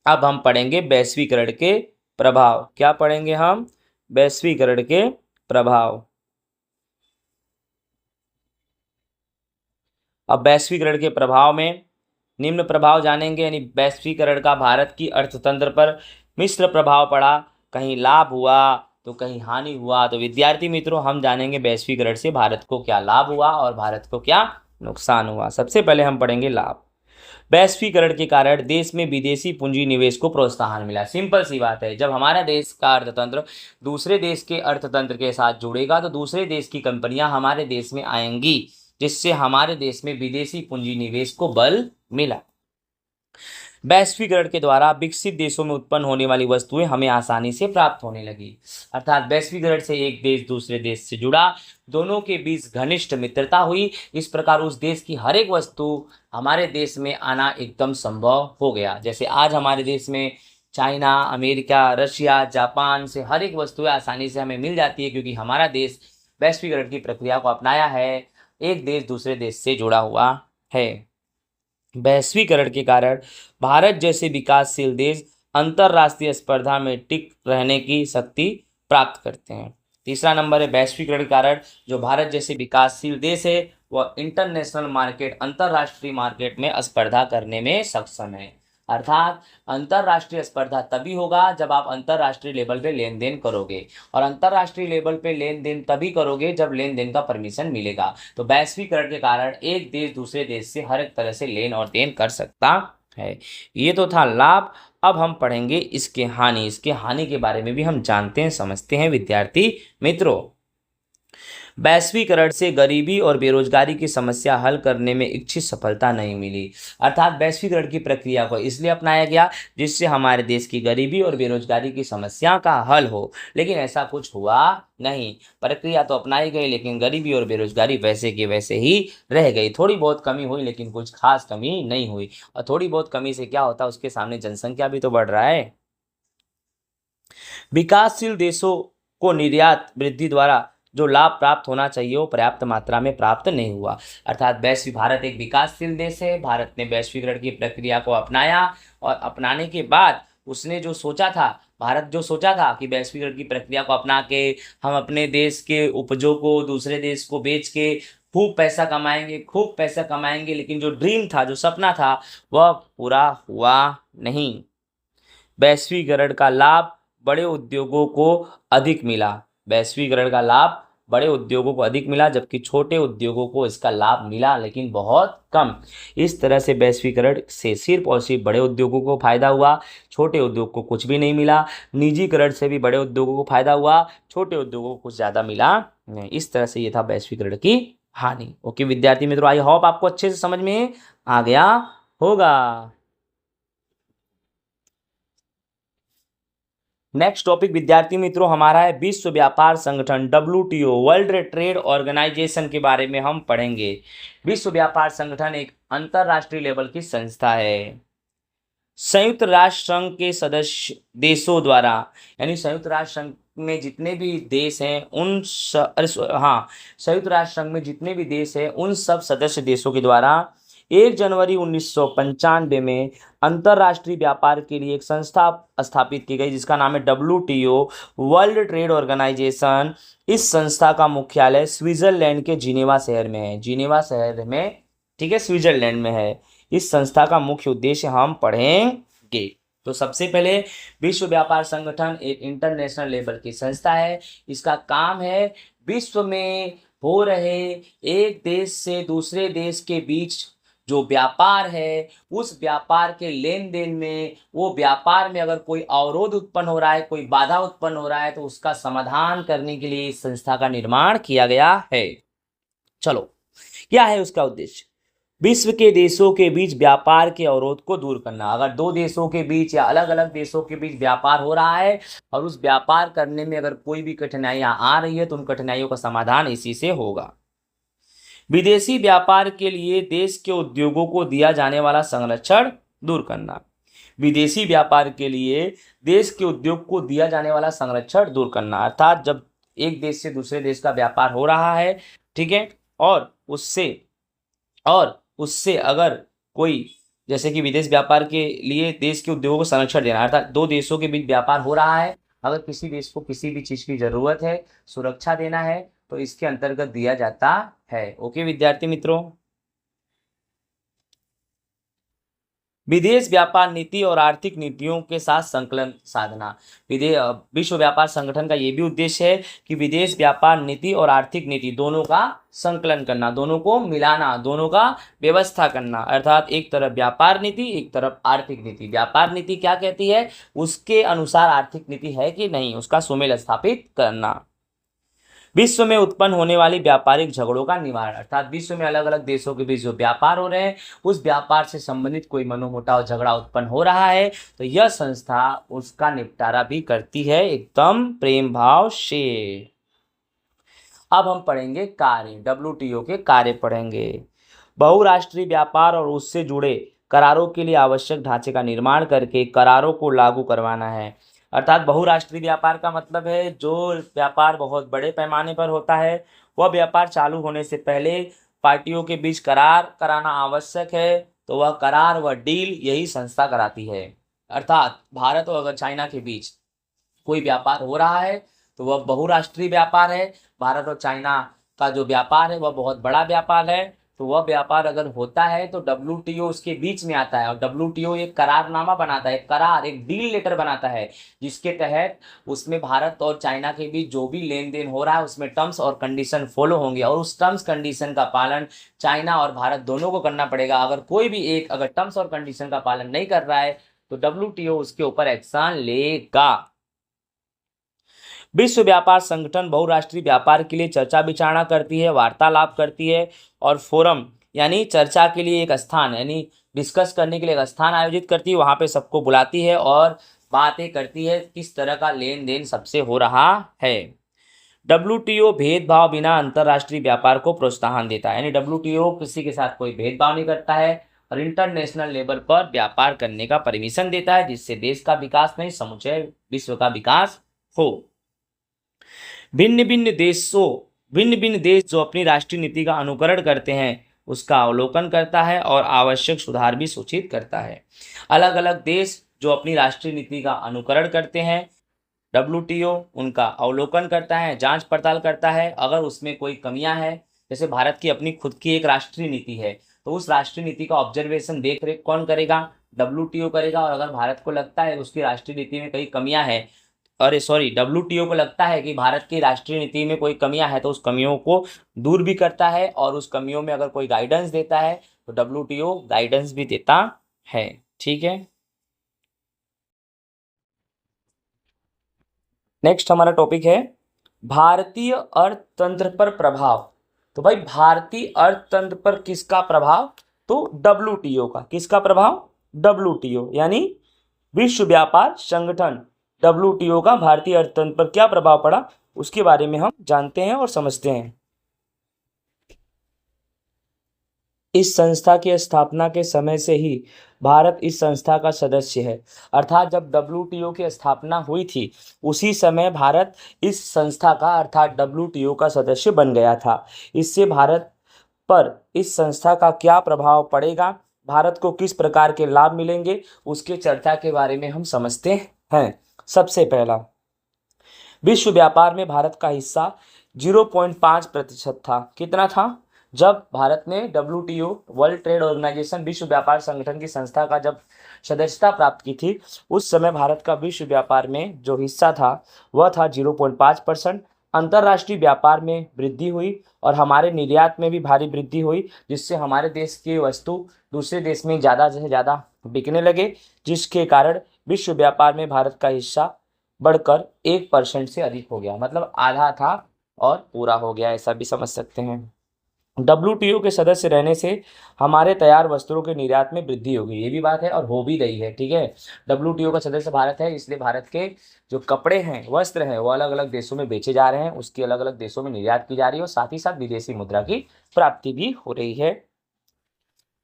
अब हम पढ़ेंगे वैश्वीकरण के प्रभाव। क्या पढ़ेंगे हम? वैश्वीकरण के प्रभाव। अब वैश्वीकरण के प्रभाव में निम्न प्रभाव जानेंगे। यानी वैश्वीकरण का भारत की अर्थतंत्र पर मिश्र प्रभाव पड़ा, कहीं लाभ हुआ तो कहीं हानि हुआ। तो विद्यार्थी मित्रों, हम जानेंगे वैश्वीकरण से भारत को क्या लाभ हुआ और भारत को क्या नुकसान हुआ। सबसे पहले हम पढ़ेंगे लाभ। वैश्वीकरण के कारण देश में विदेशी पूंजी निवेश को प्रोत्साहन मिला। सिंपल सी बात है, जब हमारा देश का अर्थतंत्र दूसरे देश के अर्थतंत्र के साथ जुड़ेगा तो दूसरे देश की कंपनियां हमारे देश में आएंगी, जिससे हमारे देश में विदेशी पूंजी निवेश को बल मिला। वैश्वीकरण के द्वारा विकसित देशों में उत्पन्न होने वाली वस्तुएं हमें आसानी से प्राप्त होने लगी। अर्थात वैश्वीकरण से एक देश दूसरे देश से जुड़ा, दोनों के बीच घनिष्ठ मित्रता हुई। इस प्रकार उस देश की हर एक वस्तु हमारे देश में आना एकदम संभव हो गया। जैसे आज हमारे देश में चाइना, अमेरिका, रशिया, जापान से हर एक वस्तुएं आसानी से हमें मिल जाती है, क्योंकि हमारा देश वैश्वीकरण की प्रक्रिया को अपनाया है, एक देश दूसरे देश से जुड़ा हुआ है। वैश्वीकरण के कारण भारत जैसे विकासशील देश अंतर्राष्ट्रीय स्पर्धा में टिक रहने की शक्ति प्राप्त करते हैं। तीसरा नंबर है, वैश्वीकरण के कारण जो भारत जैसे विकासशील देश है वह इंटरनेशनल मार्केट, अंतर्राष्ट्रीय मार्केट में स्पर्धा करने में सक्षम है। अर्थात अंतरराष्ट्रीय स्पर्धा तभी होगा जब आप अंतरराष्ट्रीय लेवल पे लेन देन करोगे, और अंतरराष्ट्रीय लेवल पे लेन देन तभी करोगे जब लेन देन का परमिशन मिलेगा। तो वैश्वीकरण के कारण एक देश दूसरे देश से हर एक तरह से लेन और देन कर सकता है। ये तो था लाभ। अब हम पढ़ेंगे इसके हानि। इसके हानि के बारे में भी हम जानते हैं, समझते हैं विद्यार्थी मित्रों। वैश्वीकरण से गरीबी और बेरोजगारी की समस्या हल करने में इच्छित सफलता नहीं मिली। अर्थात वैश्वीकरण की प्रक्रिया को इसलिए अपनाया गया जिससे हमारे देश की गरीबी और बेरोजगारी की समस्या का हल हो, लेकिन ऐसा कुछ हुआ नहीं। प्रक्रिया तो अपनाई गई लेकिन गरीबी और बेरोजगारी वैसे की वैसे ही रह गई। थोड़ी बहुत कमी हुई लेकिन कुछ खास कमी नहीं हुई। और थोड़ी बहुत कमी से क्या होता है, उसके सामने जनसंख्या भी तो बढ़ रहा है। विकासशील देशों को निर्यात वृद्धि द्वारा जो लाभ प्राप्त होना चाहिए वो पर्याप्त मात्रा में प्राप्त नहीं हुआ। अर्थात भारत एक विकासशील देश है। भारत ने वैश्वीकरण की प्रक्रिया को अपनाया और अपनाने के बाद उसने जो सोचा था, भारत जो सोचा था कि वैश्वीकरण की प्रक्रिया को अपना के हम अपने देश के उपजों को दूसरे देश को बेच के खूब पैसा कमाएंगे, खूब पैसा कमाएंगे, लेकिन जो ड्रीम था, जो सपना था, वह पूरा हुआ नहीं। वैश्वीकरण का लाभ बड़े उद्योगों को अधिक मिला। वैश्वीकरण का लाभ बड़े उद्योगों को अधिक मिला, जबकि छोटे उद्योगों को इसका लाभ मिला लेकिन बहुत कम। इस तरह से वैश्वीकरण से सिर्फ और सिर्फ बड़े उद्योगों को फायदा हुआ, छोटे उद्योग को कुछ भी नहीं मिला। निजीकरण से भी बड़े उद्योगों को फायदा हुआ, छोटे उद्योगों को कुछ ज़्यादा मिला नहीं। इस तरह से ये था वैश्वीकरण की हानि। ओके विद्यार्थी मित्रों, आई होप आपको अच्छे से समझ में आ गया होगा। नेक्स्ट टॉपिक विद्यार्थी मित्रों हमारा है विश्व व्यापार संगठन WTO, वर्ल्ड ट्रेड ऑर्गेनाइजेशन के बारे में हम पढ़ेंगे। विश्व व्यापार संगठन एक अंतरराष्ट्रीय लेवल की संस्था है। संयुक्त राष्ट्र संघ के सदस्य देशों द्वारा, यानी संयुक्त राष्ट्र संघ में जितने भी देश हैं संयुक्त राष्ट्र संघ में जितने भी देश हैं उन सब सदस्य देशों के द्वारा 1 जनवरी 1995 में अंतर्राष्ट्रीय व्यापार के लिए एक संस्था स्थापित की गई जिसका नाम है WTO, वर्ल्ड ट्रेड ऑर्गेनाइजेशन। इस संस्था का मुख्यालय स्विट्जरलैंड के जिनेवा शहर में है। जिनेवा शहर में, ठीक है, स्विट्जरलैंड में है। इस संस्था का मुख्य उद्देश्य हम पढ़ेंगे। तो सबसे पहले विश्व व्यापार संगठन एक इंटरनेशनल लेवल की संस्था है। इसका काम है विश्व में हो रहे एक देश से दूसरे देश के बीच जो व्यापार है, उस व्यापार के लेन देन में, वो व्यापार में अगर कोई अवरोध उत्पन्न हो रहा है, कोई बाधा उत्पन्न हो रहा है, तो उसका समाधान करने के लिए इस संस्था का निर्माण किया गया है। चलो, क्या है उसका उद्देश्य? विश्व के देशों के बीच व्यापार के अवरोध को दूर करना। अगर दो देशों के बीच या अलग अलग देशों के बीच व्यापार हो रहा है और उस व्यापार करने में अगर कोई भी कठिनाइयां आ रही है तो उन कठिनाइयों का समाधान इसी से होगा। विदेशी व्यापार के लिए देश के उद्योगों को दिया जाने वाला संरक्षण दूर करना। विदेशी व्यापार के लिए देश के उद्योग को दिया जाने वाला संरक्षण दूर करना, अर्थात जब एक देश से दूसरे देश का व्यापार हो रहा है, ठीक है, और उससे अगर कोई, जैसे कि विदेश व्यापार के लिए देश के उद्योगों को संरक्षण देना, अर्थात दो देशों के बीच व्यापार हो रहा है, अगर किसी देश को किसी भी चीज़ की ज़रूरत है, सुरक्षा देना है, तो इसके अंतर्गत दिया जाता है। ओके विद्यार्थी मित्रों, विदेश व्यापार नीति और आर्थिक नीतियों के साथ संकलन साधना। विश्व व्यापार संगठन का ये भी उद्देश्य है कि विदेश व्यापार नीति और आर्थिक नीति दोनों का संकलन करना, दोनों को मिलाना, दोनों का व्यवस्था करना। अर्थात एक तरफ व्यापार नीति, एक तरफ आर्थिक नीति। व्यापार नीति क्या कहती है, उसके अनुसार आर्थिक नीति है कि नहीं, उसका सुमेल स्थापित करना। विश्व में उत्पन्न होने वाली व्यापारिक झगड़ों का निवारण, अर्थात विश्व में अलग अलग देशों के बीच जो व्यापार हो रहे हैं, उस व्यापार से संबंधित कोई मनोमुटाव, झगड़ा उत्पन्न हो रहा है तो यह संस्था उसका निपटारा भी करती है एकदम प्रेम भाव से। अब हम पढ़ेंगे कार्य, WTO के कार्य पढ़ेंगे। बहुराष्ट्रीय व्यापार और उससे जुड़े करारों के लिए आवश्यक ढांचे का निर्माण करके करारों को लागू करवाना है। अर्थात बहुराष्ट्रीय व्यापार का मतलब है जो व्यापार बहुत बड़े पैमाने पर होता है, वह व्यापार चालू होने से पहले पार्टियों के बीच करार कराना आवश्यक है, तो वह करार, वह डील यही संस्था कराती है। अर्थात भारत और अगर चाइना के बीच कोई व्यापार हो रहा है तो वह बहुराष्ट्रीय व्यापार है। भारत और चाइना का जो व्यापार है वह बहुत बड़ा व्यापार है, तो वह व्यापार अगर होता है तो डब्ल्यूटीओ उसके बीच में आता है, और डब्ल्यूटीओ एक करारनामा बनाता है, करार, एक डील लेटर बनाता है, जिसके तहत उसमें भारत और चाइना के बीच जो भी लेन देन हो रहा है उसमें टर्म्स और कंडीशन फॉलो होंगे, और उस टर्म्स कंडीशन का पालन चाइना और भारत दोनों को करना पड़ेगा। अगर कोई भी एक अगर टर्म्स और कंडीशन का पालन नहीं कर रहा है तो डब्ल्यूटीओ उसके ऊपर एक्शन लेगा। विश्व व्यापार संगठन बहुराष्ट्रीय व्यापार के लिए चर्चा विचारणा करती है, वार्तालाप करती है, और फोरम यानी चर्चा के लिए एक स्थान यानी डिस्कस करने के लिए एक स्थान आयोजित करती है, वहां पे सबको बुलाती है और बातें करती है किस तरह का लेन देन सबसे हो रहा है। डब्ल्यूटीओ भेदभाव बिना अंतरराष्ट्रीय व्यापार को प्रोत्साहन देता है, यानी डब्ल्यूटीओ किसी के साथ कोई भेदभाव नहीं करता है और इंटरनेशनल लेवल पर व्यापार करने का परमिशन देता है, जिससे देश का विकास नहीं समूचे विश्व का विकास हो। भिन्न भिन्न देश जो अपनी राष्ट्रीय नीति का अनुकरण करते हैं उसका अवलोकन करता है और आवश्यक सुधार भी सूचित करता है। अलग अलग देश जो अपनी राष्ट्रीय नीति का अनुकरण करते हैं, डब्ल्यूटीओ उनका अवलोकन करता है, जांच पड़ताल करता है। अगर उसमें कोई कमियां हैं, जैसे भारत की अपनी खुद की एक राष्ट्रीय नीति है, तो उस राष्ट्रीय नीति का ऑब्जर्वेशन देख रेख कौन करेगा? डब्ल्यूटीओ करेगा। और अगर भारत को लगता है उसकी राष्ट्रीय नीति में कई कमियां हैं, डब्ल्यूटीओ को लगता है कि भारत की राष्ट्रीय नीति में कोई कमियां हैं, तो उस कमियों को दूर भी करता है, और उस कमियों में अगर कोई गाइडेंस देता है तो डब्ल्यूटीओ गाइडेंस भी देता है। ठीक है, नेक्स्ट हमारा टॉपिक है भारतीय अर्थतंत्र पर प्रभाव। तो भाई भारतीय अर्थतंत्र पर किसका प्रभाव? तो डब्ल्यूटीओ का। किसका प्रभाव? डब्ल्यूटीओ यानी विश्व व्यापार संगठन, डब्ल्यूटीओ का भारतीय अर्थतंत्र पर क्या प्रभाव पड़ा उसके बारे में हम जानते हैं और समझते हैं। इस संस्था की स्थापना के समय से ही भारत इस संस्था का सदस्य है, अर्थात जब डब्ल्यूटीओ की स्थापना हुई थी उसी समय भारत इस संस्था का अर्थात डब्ल्यूटीओ का सदस्य बन गया था। इससे भारत पर इस संस्था का क्या प्रभाव पड़ेगा, भारत को किस प्रकार के लाभ मिलेंगे, उसके चर्चा के बारे में हम समझते हैं। सबसे पहला, विश्व व्यापार में भारत का हिस्सा 0.5% था। कितना था? जब भारत ने डब्ल्यूटीओ वर्ल्ड ट्रेड ऑर्गेनाइजेशन विश्व व्यापार संगठन की संस्था का जब सदस्यता प्राप्त की थी, उस समय भारत का विश्व व्यापार में जो हिस्सा था वह था 0.5%। अंतर्राष्ट्रीय व्यापार में वृद्धि हुई और हमारे निर्यात में भी भारी वृद्धि हुई, जिससे हमारे देश की वस्तु दूसरे देश में ज़्यादा से ज़्यादा बिकने लगे, जिसके कारण विश्व व्यापार में भारत का हिस्सा बढ़कर 1% से अधिक हो गया, मतलब आधा था और पूरा हो गया, ऐसा भी समझ सकते हैं। डब्ल्यूटीओ के सदस्य रहने से हमारे तैयार वस्त्रों के निर्यात में वृद्धि होगी, ये भी बात है और हो भी रही है। ठीक है, डब्ल्यूटीओ का सदस्य भारत है, इसलिए भारत के जो कपड़े हैं, वस्त्र हैं, वो अलग अलग देशों में बेचे जा रहे हैं, उसकी अलग अलग देशों में निर्यात की जा रही है और साथ ही साथ विदेशी मुद्रा की प्राप्ति भी हो रही है।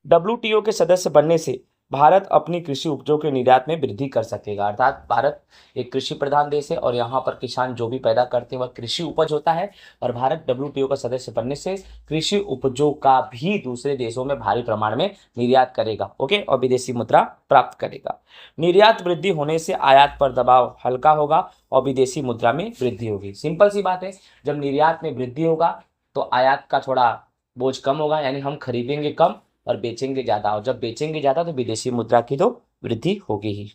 डब्ल्यूटीओ के सदस्य बनने से भारत अपनी कृषि उपजों के निर्यात में वृद्धि कर सकेगा, अर्थात भारत एक कृषि प्रधान देश है और यहाँ पर किसान जो भी पैदा करते हैं वह कृषि उपज होता है, और भारत डब्ल्यूटीओ का सदस्य बनने से कृषि उपजों का भी दूसरे देशों में भारी प्रमाण में निर्यात करेगा। ओके, और विदेशी मुद्रा प्राप्त करेगा। निर्यात वृद्धि होने से आयात पर दबाव हल्का होगा और विदेशी मुद्रा में वृद्धि होगी। सिंपल सी बात है, जब निर्यात में वृद्धि होगा तो आयात का थोड़ा बोझ कम होगा, यानी हम खरीदेंगे कम और बेचेंगे ज़्यादा, और जब बेचेंगे ज़्यादा तो विदेशी मुद्रा की तो वृद्धि होगी ही।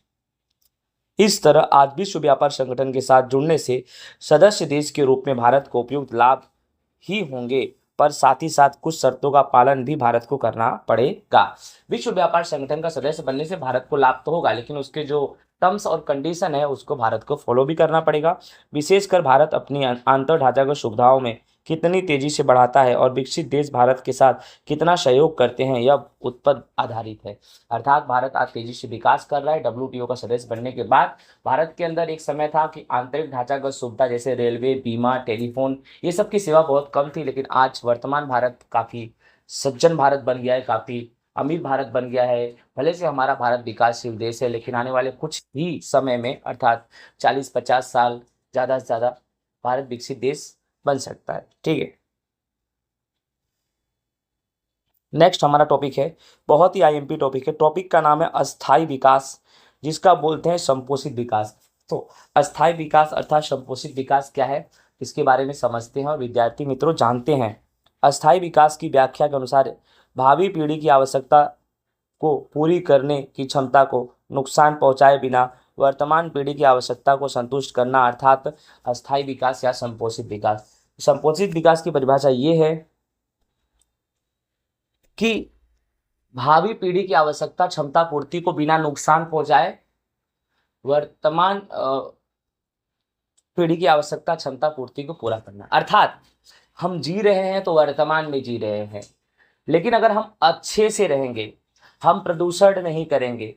इस तरह आज विश्व व्यापार संगठन के साथ जुड़ने से सदस्य देश के रूप में भारत को उपयुक्त लाभ ही होंगे, पर साथ ही साथ कुछ शर्तों का पालन भी भारत को करना पड़ेगा। विश्व व्यापार संगठन का सदस्य बनने से भारत को लाभ तो होगा, लेकिन उसके जो टर्म्स और कंडीशन है उसको भारत को फॉलो भी करना पड़ेगा। विशेषकर भारत अपनी आंतर ढांचागत सुविधाओं में कितनी तेजी से बढ़ाता है और विकसित देश भारत के साथ कितना सहयोग करते हैं, यह उस पर आधारित है। अर्थात भारत आज तेजी से विकास कर रहा है। डब्ल्यूटीओ का सदस्य बनने के बाद भारत के अंदर एक समय था कि आंतरिक ढांचागत सुविधा जैसे रेलवे, बीमा, टेलीफोन, ये सब की सेवा बहुत कम थी, लेकिन आज वर्तमान भारत काफ़ी सज्जन भारत बन गया है, काफ़ी अमीर भारत बन गया है। भले से हमारा भारत विकासशील देश है, लेकिन आने वाले कुछ ही समय में अर्थात 40-50 साल ज़्यादा से ज़्यादा भारत विकसित देश बन सकता है। ठीक है, नेक्स्ट हमारा टॉपिक है, बहुत ही आईएमपी टॉपिक है। टॉपिक का नाम है अस्थायी विकास, जिसका बोलते हैं संपोषित विकास। तो अस्थायी विकास अर्थात संपोषित विकास क्या है, इसके बारे में समझते हैं और विद्यार्थी मित्रों जानते हैं। अस्थायी विकास की व्याख्या के अनुसार भावी पीढ़ी की आवश्यकता को पूरी करने की क्षमता को नुकसान पहुंचाए बिना वर्तमान पीढ़ी की आवश्यकता को संतुष्ट करना अर्थात अस्थायी विकास या संपोषित विकास। संपोषित विकास की परिभाषा ये है कि भावी पीढ़ी की आवश्यकता क्षमता पूर्ति को बिना नुकसान पहुंचाए वर्तमान पीढ़ी की आवश्यकता क्षमता पूर्ति को पूरा करना। अर्थात हम जी रहे हैं तो वर्तमान में जी रहे हैं, लेकिन अगर हम अच्छे से रहेंगे, हम प्रदूषण नहीं करेंगे,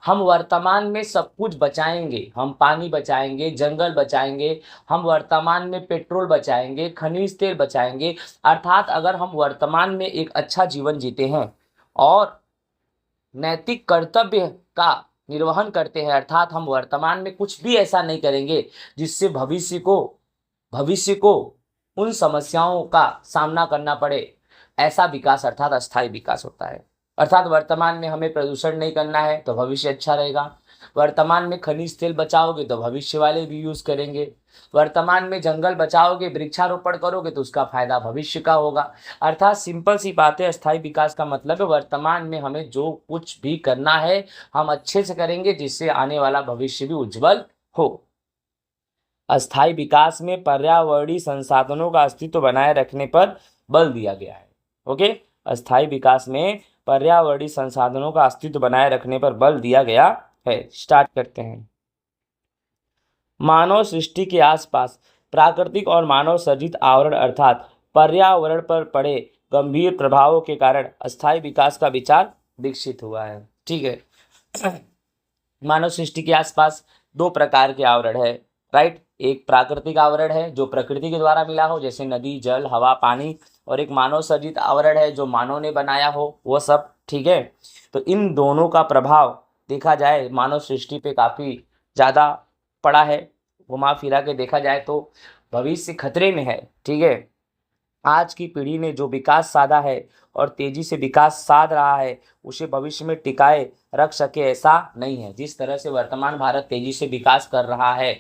हम वर्तमान में सब कुछ बचाएंगे, हम पानी बचाएंगे, जंगल बचाएंगे, हम वर्तमान में पेट्रोल बचाएंगे, खनिज तेल बचाएंगे, अर्थात अगर हम वर्तमान में एक अच्छा जीवन जीते हैं और नैतिक कर्तव्य का निर्वहन करते हैं, अर्थात हम वर्तमान में कुछ भी ऐसा नहीं करेंगे जिससे भविष्य को उन समस्याओं का सामना करना पड़े, ऐसा विकास अर्थात अस्थायी विकास होता है। अर्थात वर्तमान में हमें प्रदूषण नहीं करना है तो भविष्य अच्छा रहेगा, वर्तमान में खनिज तेल बचाओगे तो भविष्य वाले भी यूज करेंगे, वर्तमान में जंगल बचाओगे, वृक्षारोपण करोगे तो उसका फायदा भविष्य का होगा। अर्थात सिंपल सी बात है, अस्थायी विकास का मतलब है वर्तमान में हमें जो कुछ भी करना है हम अच्छे से करेंगे जिससे आने वाला भविष्य भी उज्जवल हो। अस्थायी विकास में पर्यावरणीय संसाधनों का अस्तित्व बनाए रखने पर बल दिया गया है। ओके, अस्थायी विकास में पर्यावरणीय संसाधनों का अस्तित्व बनाए रखने पर बल दिया गया है। स्टार्ट करते हैं। मानव सृष्टि के आसपास प्राकृतिक और मानव सर्जित आवरण अर्थात पर्यावरण पर पड़े गंभीर प्रभावों के कारण अस्थायी विकास का विचार विकसित हुआ है। ठीक है, मानव सृष्टि के आसपास दो प्रकार के आवरण है, राइट। एक प्राकृतिक आवरण है जो प्रकृति के द्वारा मिला हो, जैसे नदी, जल, हवा, पानी, और एक मानव सर्जित आवरण है जो मानव ने बनाया हो, वो सब। ठीक है, तो इन दोनों का प्रभाव देखा जाए मानव सृष्टि पे काफ़ी ज़्यादा पड़ा है। घुमा फिरा के देखा जाए तो भविष्य खतरे में है। ठीक है, आज की पीढ़ी ने जो विकास साधा है और तेजी से विकास साध रहा है उसे भविष्य में टिकाए रख सके ऐसा नहीं है। जिस तरह से वर्तमान भारत तेजी से विकास कर रहा है,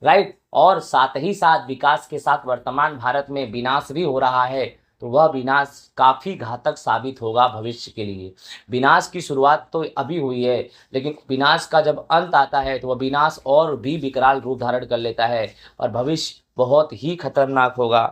राइट, और साथ ही साथ विकास के साथ वर्तमान भारत में विनाश भी हो रहा है, तो वह विनाश काफ़ी घातक साबित होगा भविष्य के लिए। विनाश की शुरुआत तो अभी हुई है, लेकिन विनाश का जब अंत आता है तो वह विनाश और भी विकराल रूप धारण कर लेता है और भविष्य बहुत ही खतरनाक होगा।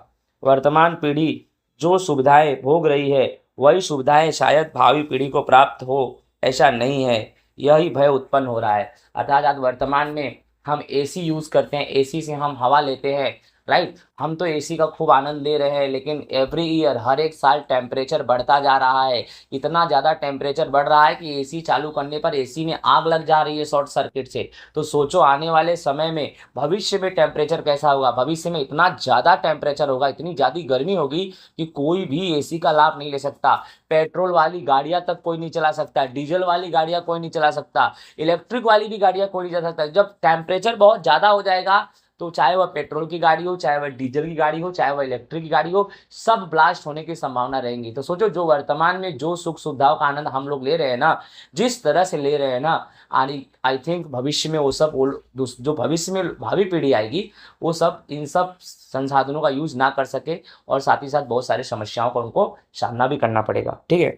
वर्तमान पीढ़ी जो सुविधाएं भोग रही है वही सुविधाएं शायद भावी पीढ़ी को प्राप्त हो, ऐसा नहीं है, यही भय उत्पन्न हो रहा है। अर्थात आज वर्तमान में हम एसी यूज़ करते हैं, एसी से हम हवा लेते हैं, राइट, हम तो एसी का खूब आनंद ले रहे हैं, लेकिन एवरी ईयर हर एक साल टेम्परेचर बढ़ता जा रहा है। इतना ज़्यादा टेम्परेचर बढ़ रहा है कि एसी चालू करने पर एसी में आग लग जा रही है शॉर्ट सर्किट से। तो सोचो आने वाले समय में भविष्य में टेम्परेचर कैसा होगा। भविष्य में इतना ज़्यादा टेम्परेचर होगा, इतनी ज़्यादा गर्मी होगी कि कोई भी एसी का लाभ नहीं ले सकता। पेट्रोल वाली गाड़ियाँ तक कोई नहीं चला सकता, डीजल वाली गाड़ियाँ कोई नहीं चला सकता, इलेक्ट्रिक वाली भी गाड़ियाँ कोई नहीं चला सकता। जब टेम्परेचर बहुत ज़्यादा हो जाएगा तो चाहे वह पेट्रोल की गाड़ी हो, चाहे वह डीजल की गाड़ी हो, चाहे वह इलेक्ट्रिक की गाड़ी हो, सब ब्लास्ट होने की संभावना रहेंगी। तो सोचो जो वर्तमान में जो सुख सुविधाओं का आनंद हम लोग ले रहे हैं ना, जिस तरह से ले रहे हैं ना, आई थिंक भविष्य में वो सब जो भविष्य में भावी पीढ़ी आएगी वो सब इन सब संसाधनों का यूज ना कर सके और साथ ही साथ बहुत सारी समस्याओं का उनको सामना भी करना पड़ेगा। ठीक है,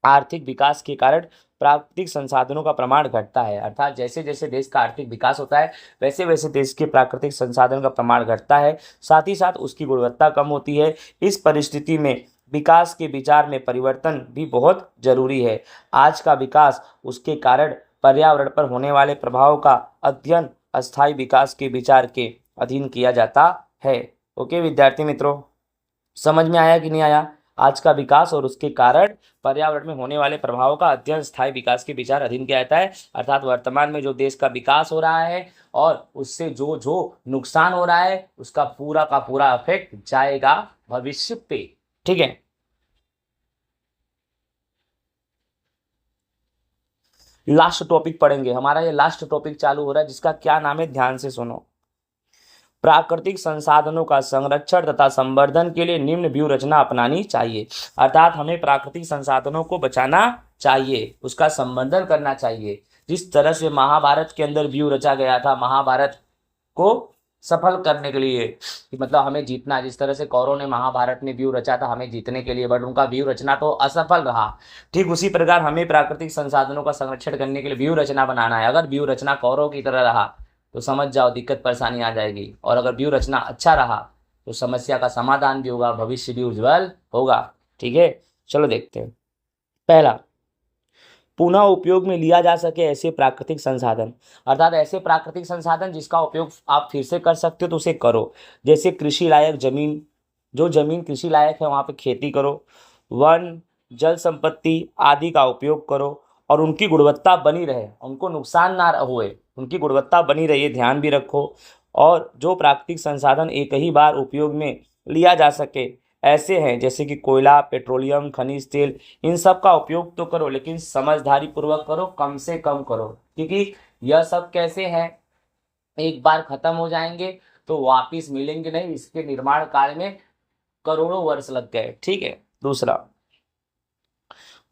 आर्थिक विकास के कारण प्राकृतिक संसाधनों का प्रमाण घटता है। अर्थात जैसे जैसे देश का आर्थिक विकास होता है वैसे वैसे देश के प्राकृतिक संसाधन का प्रमाण घटता है, साथ ही साथ उसकी गुणवत्ता कम होती है। इस परिस्थिति में विकास के विचार में परिवर्तन भी बहुत जरूरी है। आज का विकास उसके कारण पर्यावरण पर होने वाले प्रभाव का अध्ययन अस्थायी विकास के विचार के अधीन किया जाता है। ओके विद्यार्थी मित्रों, समझ में आया कि नहीं आया? आज का विकास और उसके कारण पर्यावरण में होने वाले प्रभावों का अध्ययन स्थायी विकास के विचार अधीन किया जाता है। अर्थात वर्तमान में जो देश का विकास हो रहा है और उससे जो जो नुकसान हो रहा है उसका पूरा का पूरा इफेक्ट जाएगा भविष्य पे। ठीक है, लास्ट टॉपिक पढ़ेंगे। हमारा ये लास्ट टॉपिक चालू हो रहा है जिसका क्या नाम है, ध्यान से सुनो। प्राकृतिक संसाधनों का संरक्षण तथा संवर्धन के लिए निम्न व्यूह रचना अपनानी चाहिए। अर्थात हमें प्राकृतिक संसाधनों को बचाना चाहिए, उसका संवर्धन करना चाहिए। जिस तरह से महाभारत के अंदर व्यूह रचा गया था, महाभारत को सफल करने के लिए कि मतलब हमें जीतना है। जिस तरह से कौरवों ने महाभारत में व्यूह रचा था हमें जीतने के लिए, बट उनका व्यूह रचना तो असफल रहा। ठीक उसी प्रकार हमें प्राकृतिक संसाधनों का संरक्षण करने के लिए व्यूह रचना बनाना है। अगर व्यूह रचना कौरव की तरह रहा तो समझ जाओ दिक्कत परेशानी आ जाएगी, और अगर व्यूह रचना अच्छा रहा तो समस्या का समाधान भी होगा, भविष्य भी उज्जवल होगा। ठीक है, चलो देखते हैं। पहला, पुनः उपयोग में लिया जा सके ऐसे प्राकृतिक संसाधन, अर्थात ऐसे प्राकृतिक संसाधन जिसका उपयोग आप फिर से कर सकते हो तो उसे करो। जैसे कृषि लायक जमीन, जो जमीन कृषि लायक है वहाँ पे खेती करो। वन, जल संपत्ति आदि का उपयोग करो और उनकी गुणवत्ता बनी रहे, उनको नुकसान ना होए, उनकी गुणवत्ता बनी रहे ये ध्यान भी रखो। और जो प्राकृतिक संसाधन एक ही बार उपयोग में लिया जा सके ऐसे हैं, जैसे कि कोयला, पेट्रोलियम, खनिज तेल, इन सब का उपयोग तो करो लेकिन समझदारी पूर्वक करो, कम से कम करो, क्योंकि यह सब कैसे हैं, एक बार खत्म हो जाएंगे तो वापिस मिलेंगे नहीं। इसके निर्माण कार्य में करोड़ों वर्ष लग गए। ठीक है। दूसरा,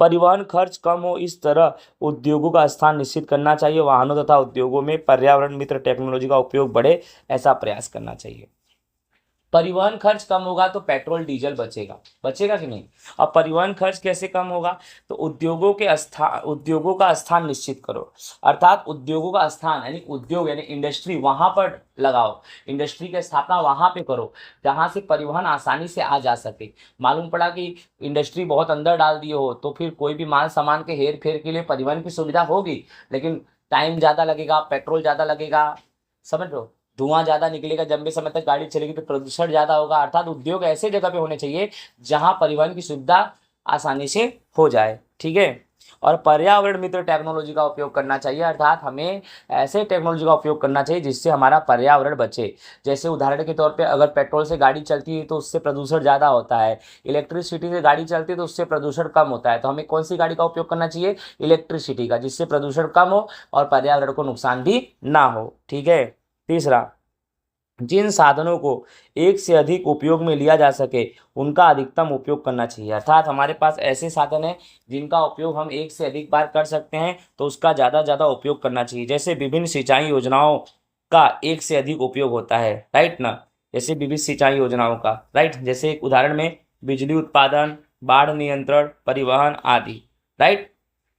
परिवहन खर्च कम हो इस तरह उद्योगों का स्थान निश्चित करना चाहिए। वाहनों तथा उद्योगों में पर्यावरण मित्र टेक्नोलॉजी का उपयोग बढ़े, ऐसा प्रयास करना चाहिए। परिवहन खर्च कम होगा तो पेट्रोल डीजल बचेगा, बचेगा कि नहीं। अब परिवहन खर्च कैसे कम होगा, तो उद्योगों का स्थान निश्चित करो, अर्थात उद्योगों का स्थान यानी उद्योग यानी इंडस्ट्री वहां पर लगाओ, इंडस्ट्री की स्थापना वहां पे करो जहां से परिवहन आसानी से आ जा सके। मालूम पड़ा कि इंडस्ट्री बहुत अंदर डाल दिए हो तो फिर कोई भी माल सामान के हेर फेर के लिए परिवहन की सुविधा होगी, लेकिन टाइम ज़्यादा लगेगा, पेट्रोल ज़्यादा लगेगा, समझ लो, धुआं ज्यादा निकलेगा, लंबे समय तक गाड़ी चलेगी तो प्रदूषण ज्यादा होगा। अर्थात उद्योग ऐसे जगह पे होने चाहिए जहां परिवहन की सुविधा आसानी से हो जाए। ठीक है। और पर्यावरण मित्र टेक्नोलॉजी का उपयोग करना चाहिए, अर्थात हमें ऐसे टेक्नोलॉजी का उपयोग करना चाहिए जिससे हमारा पर्यावरण बचे। जैसे उदाहरण के तौर पे अगर पेट्रोल से गाड़ी चलती है तो उससे प्रदूषण ज़्यादा होता है, इलेक्ट्रिसिटी से गाड़ी चलती है तो उससे प्रदूषण कम होता है। तो हमें कौन सी गाड़ी का उपयोग करना चाहिए, इलेक्ट्रिसिटी का, जिससे प्रदूषण कम हो और पर्यावरण को नुकसान भी ना हो। ठीक है। तीसरा, जिन साधनों को एक से अधिक उपयोग में लिया जा सके उनका अधिकतम उपयोग करना चाहिए, अर्थात हमारे पास ऐसे साधन हैं जिनका उपयोग हम एक से अधिक बार कर सकते हैं तो उसका ज़्यादा ज़्यादा उपयोग करना चाहिए। जैसे विभिन्न सिंचाई योजनाओं का एक से अधिक उपयोग होता है, राइट ना, जैसे विभिन्न सिंचाई योजनाओं का, राइट, जैसे एक उदाहरण में बिजली उत्पादन, बाढ़ नियंत्रण, परिवहन आदि, राइट।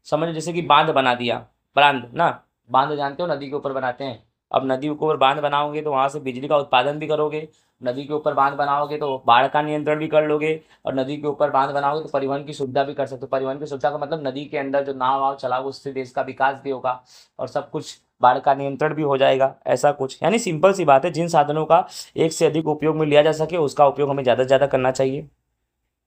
समझो जैसे कि बांध बना दिया, बांध ना, बांध जानते हो नदी के ऊपर बनाते हैं। अब नदी के ऊपर बांध बनाओगे तो वहां से बिजली का उत्पादन भी करोगे, नदी के ऊपर बांध बनाओगे तो बाढ़ का नियंत्रण भी कर लोगे, और नदी के ऊपर बांध बनाओगे तो परिवहन की सुविधा भी कर सकते हो। परिवहन की सुविधा का मतलब नदी के अंदर जो नाव वाव चलाओगे उससे देश का विकास भी होगा और सब कुछ, बाढ़ का नियंत्रण भी हो जाएगा, ऐसा कुछ। यानी सिंपल सी बात है, जिन साधनों का एक से अधिक उपयोग में लिया जा सके उसका उपयोग हमें ज़्यादा से ज़्यादा करना चाहिए।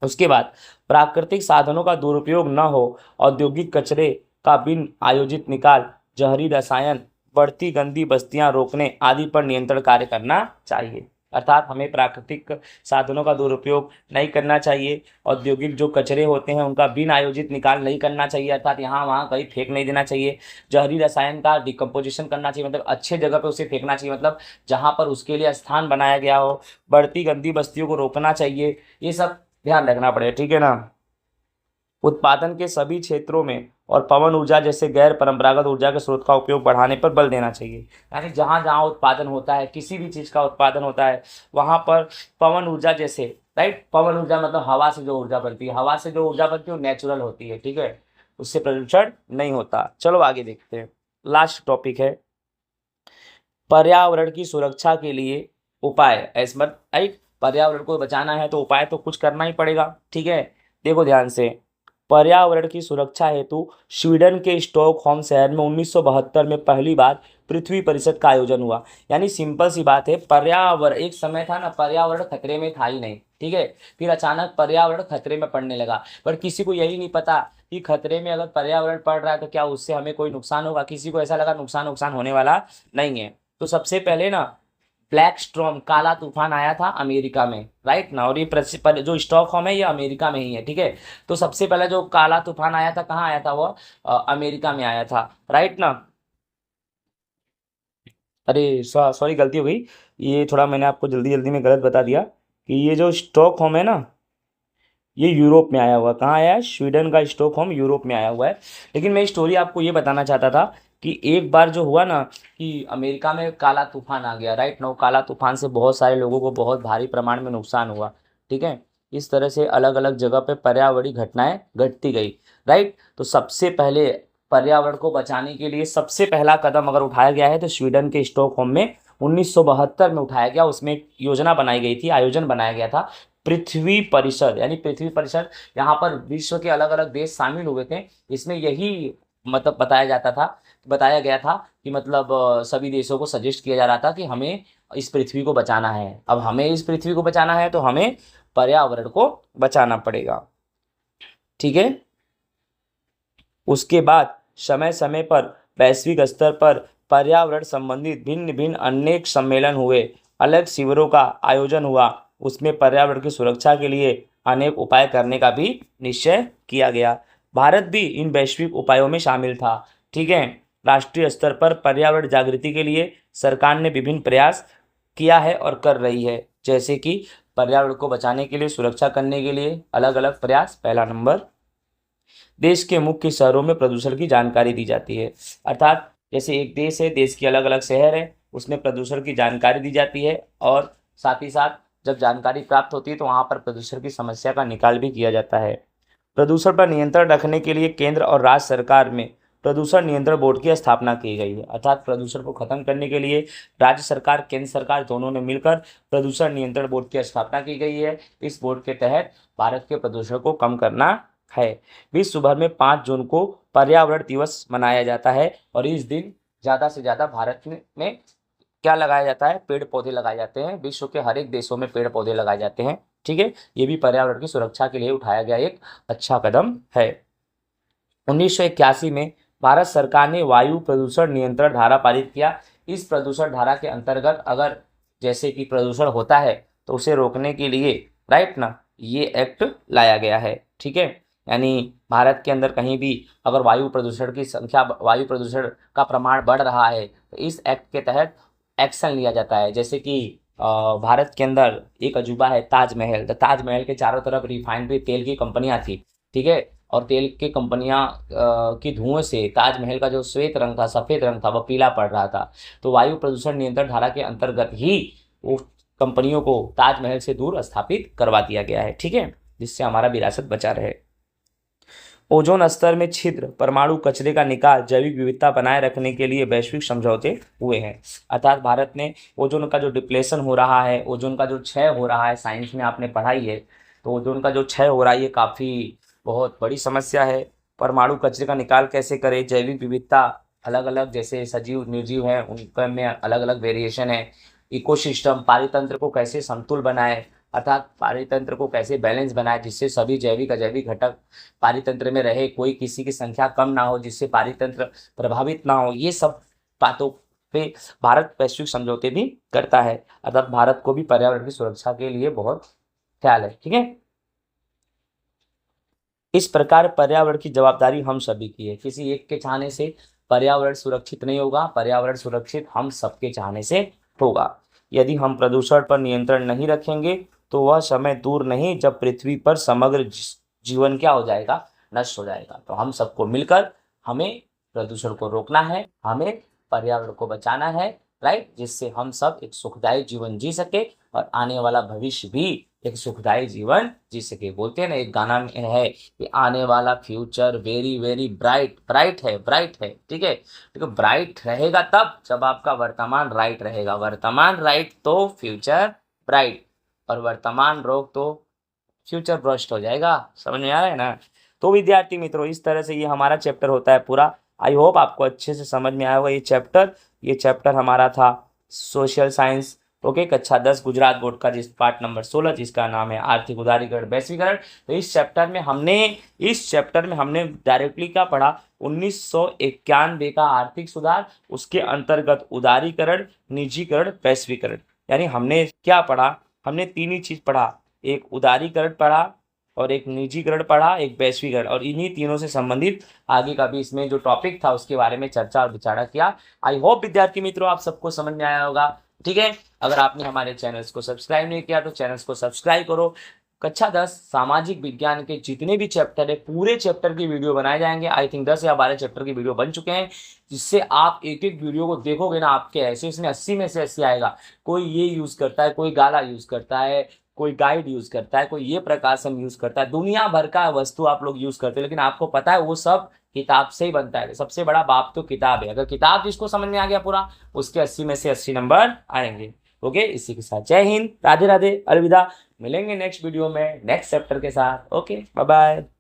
उसके बाद, प्राकृतिक साधनों का दुरुपयोग न हो, औद्योगिक कचरे का बिन आयोजित निकाल, जहरी रसायन, बढ़ती गंदी बस्तियां रोकने आदि पर नियंत्रण कार्य करना चाहिए। अर्थात हमें प्राकृतिक साधनों का दुरुपयोग नहीं करना चाहिए, औद्योगिक जो कचरे होते हैं उनका बिन आयोजित निकाल नहीं करना चाहिए, अर्थात यहाँ वहाँ कहीं फेंक नहीं देना चाहिए। जहरी रसायन का डिकम्पोजिशन करना चाहिए, मतलब अच्छे जगह पे उसे फेंकना चाहिए, मतलब जहाँ पर उसके लिए स्थान बनाया गया हो। बढ़ती गंदी बस्तियों को रोकना चाहिए, ये सब ध्यान रखना पड़ेगा। ठीक है ना। उत्पादन के सभी क्षेत्रों में और पवन ऊर्जा जैसे गैर परंपरागत ऊर्जा के स्रोत का उपयोग बढ़ाने पर बल देना चाहिए। यानी जहाँ जहाँ उत्पादन होता है, किसी भी चीज़ का उत्पादन होता है वहाँ पर पवन ऊर्जा जैसे, राइट, पवन ऊर्जा मतलब हवा से जो ऊर्जा बनती है, हवा से जो ऊर्जा बनती है वो नेचुरल होती है, ठीक है, उससे प्रदूषण नहीं होता। चलो आगे देखते हैं। लास्ट टॉपिक है पर्यावरण की सुरक्षा के लिए उपाय। एस्मत, राइट, पर्यावरण को बचाना है तो उपाय तो कुछ करना ही पड़ेगा। ठीक है, देखो ध्यान से। पर्यावरण की सुरक्षा हेतु स्वीडन के स्टॉकहोम शहर में 1972 में पहली बार पृथ्वी परिषद का आयोजन हुआ। यानी सिंपल सी बात है, पर्यावरण एक समय था ना, पर्यावरण खतरे में था ही नहीं, ठीक है, फिर अचानक पर्यावरण खतरे में पड़ने लगा, पर किसी को यही नहीं पता कि खतरे में अगर पर्यावरण पड़ रहा है तो क्या उससे हमें कोई नुकसान होगा। किसी को ऐसा लगा नुकसान होने वाला नहीं है। तो सबसे पहले ना ब्लैक स्टॉर्म, काला तूफान आया था अमेरिका में, राइट ना, और ये जो स्टॉकहोम है ये अमेरिका में ही है, ठीक है। तो सबसे पहले जो काला तूफान आया था कहाँ आया था, वो अमेरिका में आया था, राइट ना। अरे सॉरी गलती हो गई, ये थोड़ा मैंने आपको जल्दी जल्दी में गलत बता दिया कि ये जो स्टॉकहोम है ना ये यूरोप में आया हुआ है। कहाँ आया है, स्वीडन का स्टॉकहोम यूरोप में आया हुआ है। लेकिन मैं स्टोरी आपको ये बताना चाहता था कि एक बार जो हुआ ना कि अमेरिका में काला तूफान आ गया, राइट ना, काला तूफान से बहुत सारे लोगों को बहुत भारी प्रमाण में नुकसान हुआ। ठीक है, इस तरह से अलग अलग जगह पे पर्यावरणीय घटनाएं घटती गई, राइट। तो सबसे पहले पर्यावरण को बचाने के लिए सबसे पहला कदम अगर उठाया गया है तो स्वीडन के स्टॉकहोम में 1972 में उठाया गया। उसमें एक योजना बनाई गई थी, आयोजन बनाया गया था पृथ्वी परिषद, यानी पृथ्वी परिषद। यहाँ पर विश्व के अलग अलग देश शामिल हुए थे। इसमें यही मतलब बताया गया था कि मतलब सभी देशों को सजेस्ट किया जा रहा था कि हमें इस पृथ्वी को बचाना है। अब हमें इस पृथ्वी को बचाना है तो हमें पर्यावरण को बचाना पड़ेगा। ठीक है, उसके बाद समय समय पर वैश्विक स्तर पर पर्यावरण संबंधित भिन्न भिन्न अनेक सम्मेलन हुए, अलग शिविरों का आयोजन हुआ। उसमें पर्यावरण की सुरक्षा के लिए अनेक उपाय करने का भी निश्चय किया गया। भारत भी इन वैश्विक उपायों में शामिल था। ठीक है, राष्ट्रीय स्तर पर पर्यावरण जागृति के लिए सरकार ने विभिन्न प्रयास किया है और कर रही है, जैसे कि पर्यावरण को बचाने के लिए, सुरक्षा करने के लिए अलग अलग प्रयास। पहला नंबर, देश के मुख्य शहरों में प्रदूषण की जानकारी दी जाती है। अर्थात जैसे एक देश है, देश के अलग अलग शहर है, उसमें प्रदूषण की जानकारी दी जाती है और साथ ही साथ जब जानकारी प्राप्त होती है तो वहाँ पर प्रदूषण की समस्या का निकाल भी किया जाता है। प्रदूषण पर नियंत्रण रखने के लिए केंद्र और राज्य सरकार में प्रदूषण नियंत्रण बोर्ड की स्थापना की गई है। अर्थात प्रदूषण को खत्म करने के लिए राज्य सरकार, केंद्र सरकार दोनों ने मिलकर प्रदूषण नियंत्रण बोर्ड की स्थापना की गई है। इस बोर्ड के तहत भारत के प्रदूषण को कम करना है। विश्व भर में 5 जून को पर्यावरण दिवस मनाया जाता है और इस दिन ज़्यादा से ज़्यादा भारत में क्या लगाया जाता है, पेड़ पौधे लगाए जाते हैं। विश्व के हर एक देशों में पेड़ पौधे लगाए जाते हैं। ठीक है, ये भी पर्यावरण की सुरक्षा के लिए उठाया गया एक अच्छा कदम है। 1981 में भारत सरकार ने वायु प्रदूषण नियंत्रण धारा पारित किया। इस प्रदूषण धारा के अंतर्गत अगर जैसे कि प्रदूषण होता है तो उसे रोकने के लिए, राइट ना, ये एक्ट लाया गया है। ठीक है, यानी भारत के अंदर कहीं भी अगर वायु प्रदूषण की संख्या, वायु प्रदूषण का प्रमाण बढ़ रहा है तो इस एक्ट के तहत एक्शन लिया जाता है। जैसे कि भारत के अंदर एक अजूबा है ताजमहल। तो ताजमहल के चारों तरफ रिफाइनरी तेल की कंपनियां थी। ठीक है, और तेल की कंपनियां की धुएं से ताजमहल का जो श्वेत रंग था, सफ़ेद रंग था, वह पीला पड़ रहा था। तो वायु प्रदूषण नियंत्रण धारा के अंतर्गत ही वो कंपनियों को ताजमहल से दूर स्थापित करवा दिया गया है। ठीक है, जिससे हमारा विरासत बचा रहे। ओजोन स्तर में छिद्र, परमाणु कचरे का निकाल, जैविक विविधता बनाए रखने के लिए वैश्विक समझौते हुए हैं। अर्थात भारत ने ओजोन का जो डिप्लेशन हो रहा है, ओजोन का जो क्षय हो रहा है, साइंस में आपने पढ़ाई है, तो ओजोन का जो क्षय हो रहा है ये काफ़ी बहुत बड़ी समस्या है। परमाणु कचरे का निकाल कैसे करें, जैविक विविधता अलग अलग जैसे सजीव निर्जीव हैं उनमें अलग अलग वेरिएशन है। इकोसिस्टम, पारितंत्र को कैसे संतुल बनाए, अर्थात पारितंत्र को कैसे बैलेंस बनाए जिससे सभी जैविक अजैविक घटक पारितंत्र में रहे, कोई किसी की संख्या कम ना हो जिससे पारितंत्र प्रभावित ना हो। ये सब बातों पे भारत वैश्विक समझौते भी करता है। अर्थात भारत को भी पर्यावरण की सुरक्षा के लिए बहुत ख्याल है। ठीक है, इस प्रकार पर्यावरण की जवाबदारी हम सभी की है। किसी एक के चाहने से पर्यावरण सुरक्षित नहीं होगा, पर्यावरण सुरक्षित हम सबके चाहने से होगा। यदि हम प्रदूषण पर नियंत्रण नहीं रखेंगे तो वह समय दूर नहीं जब पृथ्वी पर समग्र जीवन क्या हो जाएगा, नष्ट हो जाएगा। तो हम सबको मिलकर हमें प्रदूषण को रोकना है, हमें पर्यावरण को बचाना है, राइट, जिससे हम सब एक सुखदायी जीवन जी सके और आने वाला भविष्य भी एक सुखदायी जीवन जी सके। बोलते हैं ना, एक गाना में है कि आने वाला future very very bright, bright है, ब्राइट है। ठीक है, तो ब्राइट रहेगा तब जब आपका वर्तमान राइट रहेगा। वर्तमान राइट तो फ्यूचर ब्राइट, और वर्तमान रोग तो फ्यूचर भ्रष्ट हो जाएगा। समझ में आ रहा है ना। तो विद्यार्थी मित्रों, इस तरह से ये हमारा चैप्टर होता है पूरा। आई होप आपको अच्छे से समझ में आया होगा ये चैप्टर हमारा था सोशल साइंस। ओके, कक्षा 10 गुजरात बोर्ड का जिस पार्ट नंबर 16 जिसका नाम है आर्थिक उदारीकरण वैश्वीकरण। तो इस चैप्टर में हमने डायरेक्टली क्या पढ़ा, 1991 का आर्थिक सुधार, उसके अंतर्गत उदारीकरण, निजीकरण, वैश्वीकरण। यानी हमने क्या पढ़ा, हमने 3 ही चीज़ पढ़ा, एक उदारीकरण पढ़ा और एक निजीकरण पढ़ा, एक वैश्वीकरण, और इन्हीं तीनों से संबंधित आगे का भी इसमें जो टॉपिक था उसके बारे में चर्चा और विचार किया। आई होप विद्यार्थी मित्रों आप सबको समझ में आया होगा। ठीक है, अगर आपने हमारे चैनल्स को सब्सक्राइब नहीं किया तो चैनल्स को सब्सक्राइब करो, कक्षा 10 सामाजिक विज्ञान के जितने भी चैप्टर है पूरे चैप्टर की वीडियो बनाए जाएंगे। आई थिंक 10 या 12 चैप्टर की वीडियो बन चुके हैं, जिससे आप एक एक वीडियो को देखोगे ना, आपके ऐसे इसमें 80 में से 80 आएगा। कोई ये यूज करता है, कोई गाला यूज करता है, कोई गाइड यूज करता है, कोई ये प्रकाशन यूज करता है, दुनिया भर का वस्तु आप लोग यूज करते हैं, लेकिन आपको पता है वो सब किताब से ही बनता है। सबसे बड़ा बाप तो किताब है। अगर किताब जिसको समझ में आ गया पूरा, उसके 80 में से 80 नंबर आएंगे। ओके, इसी के साथ जय हिंद, राधे राधे, अलविदा। मिलेंगे नेक्स्ट वीडियो में नेक्स्ट चैप्टर के साथ। Okay, bye bye.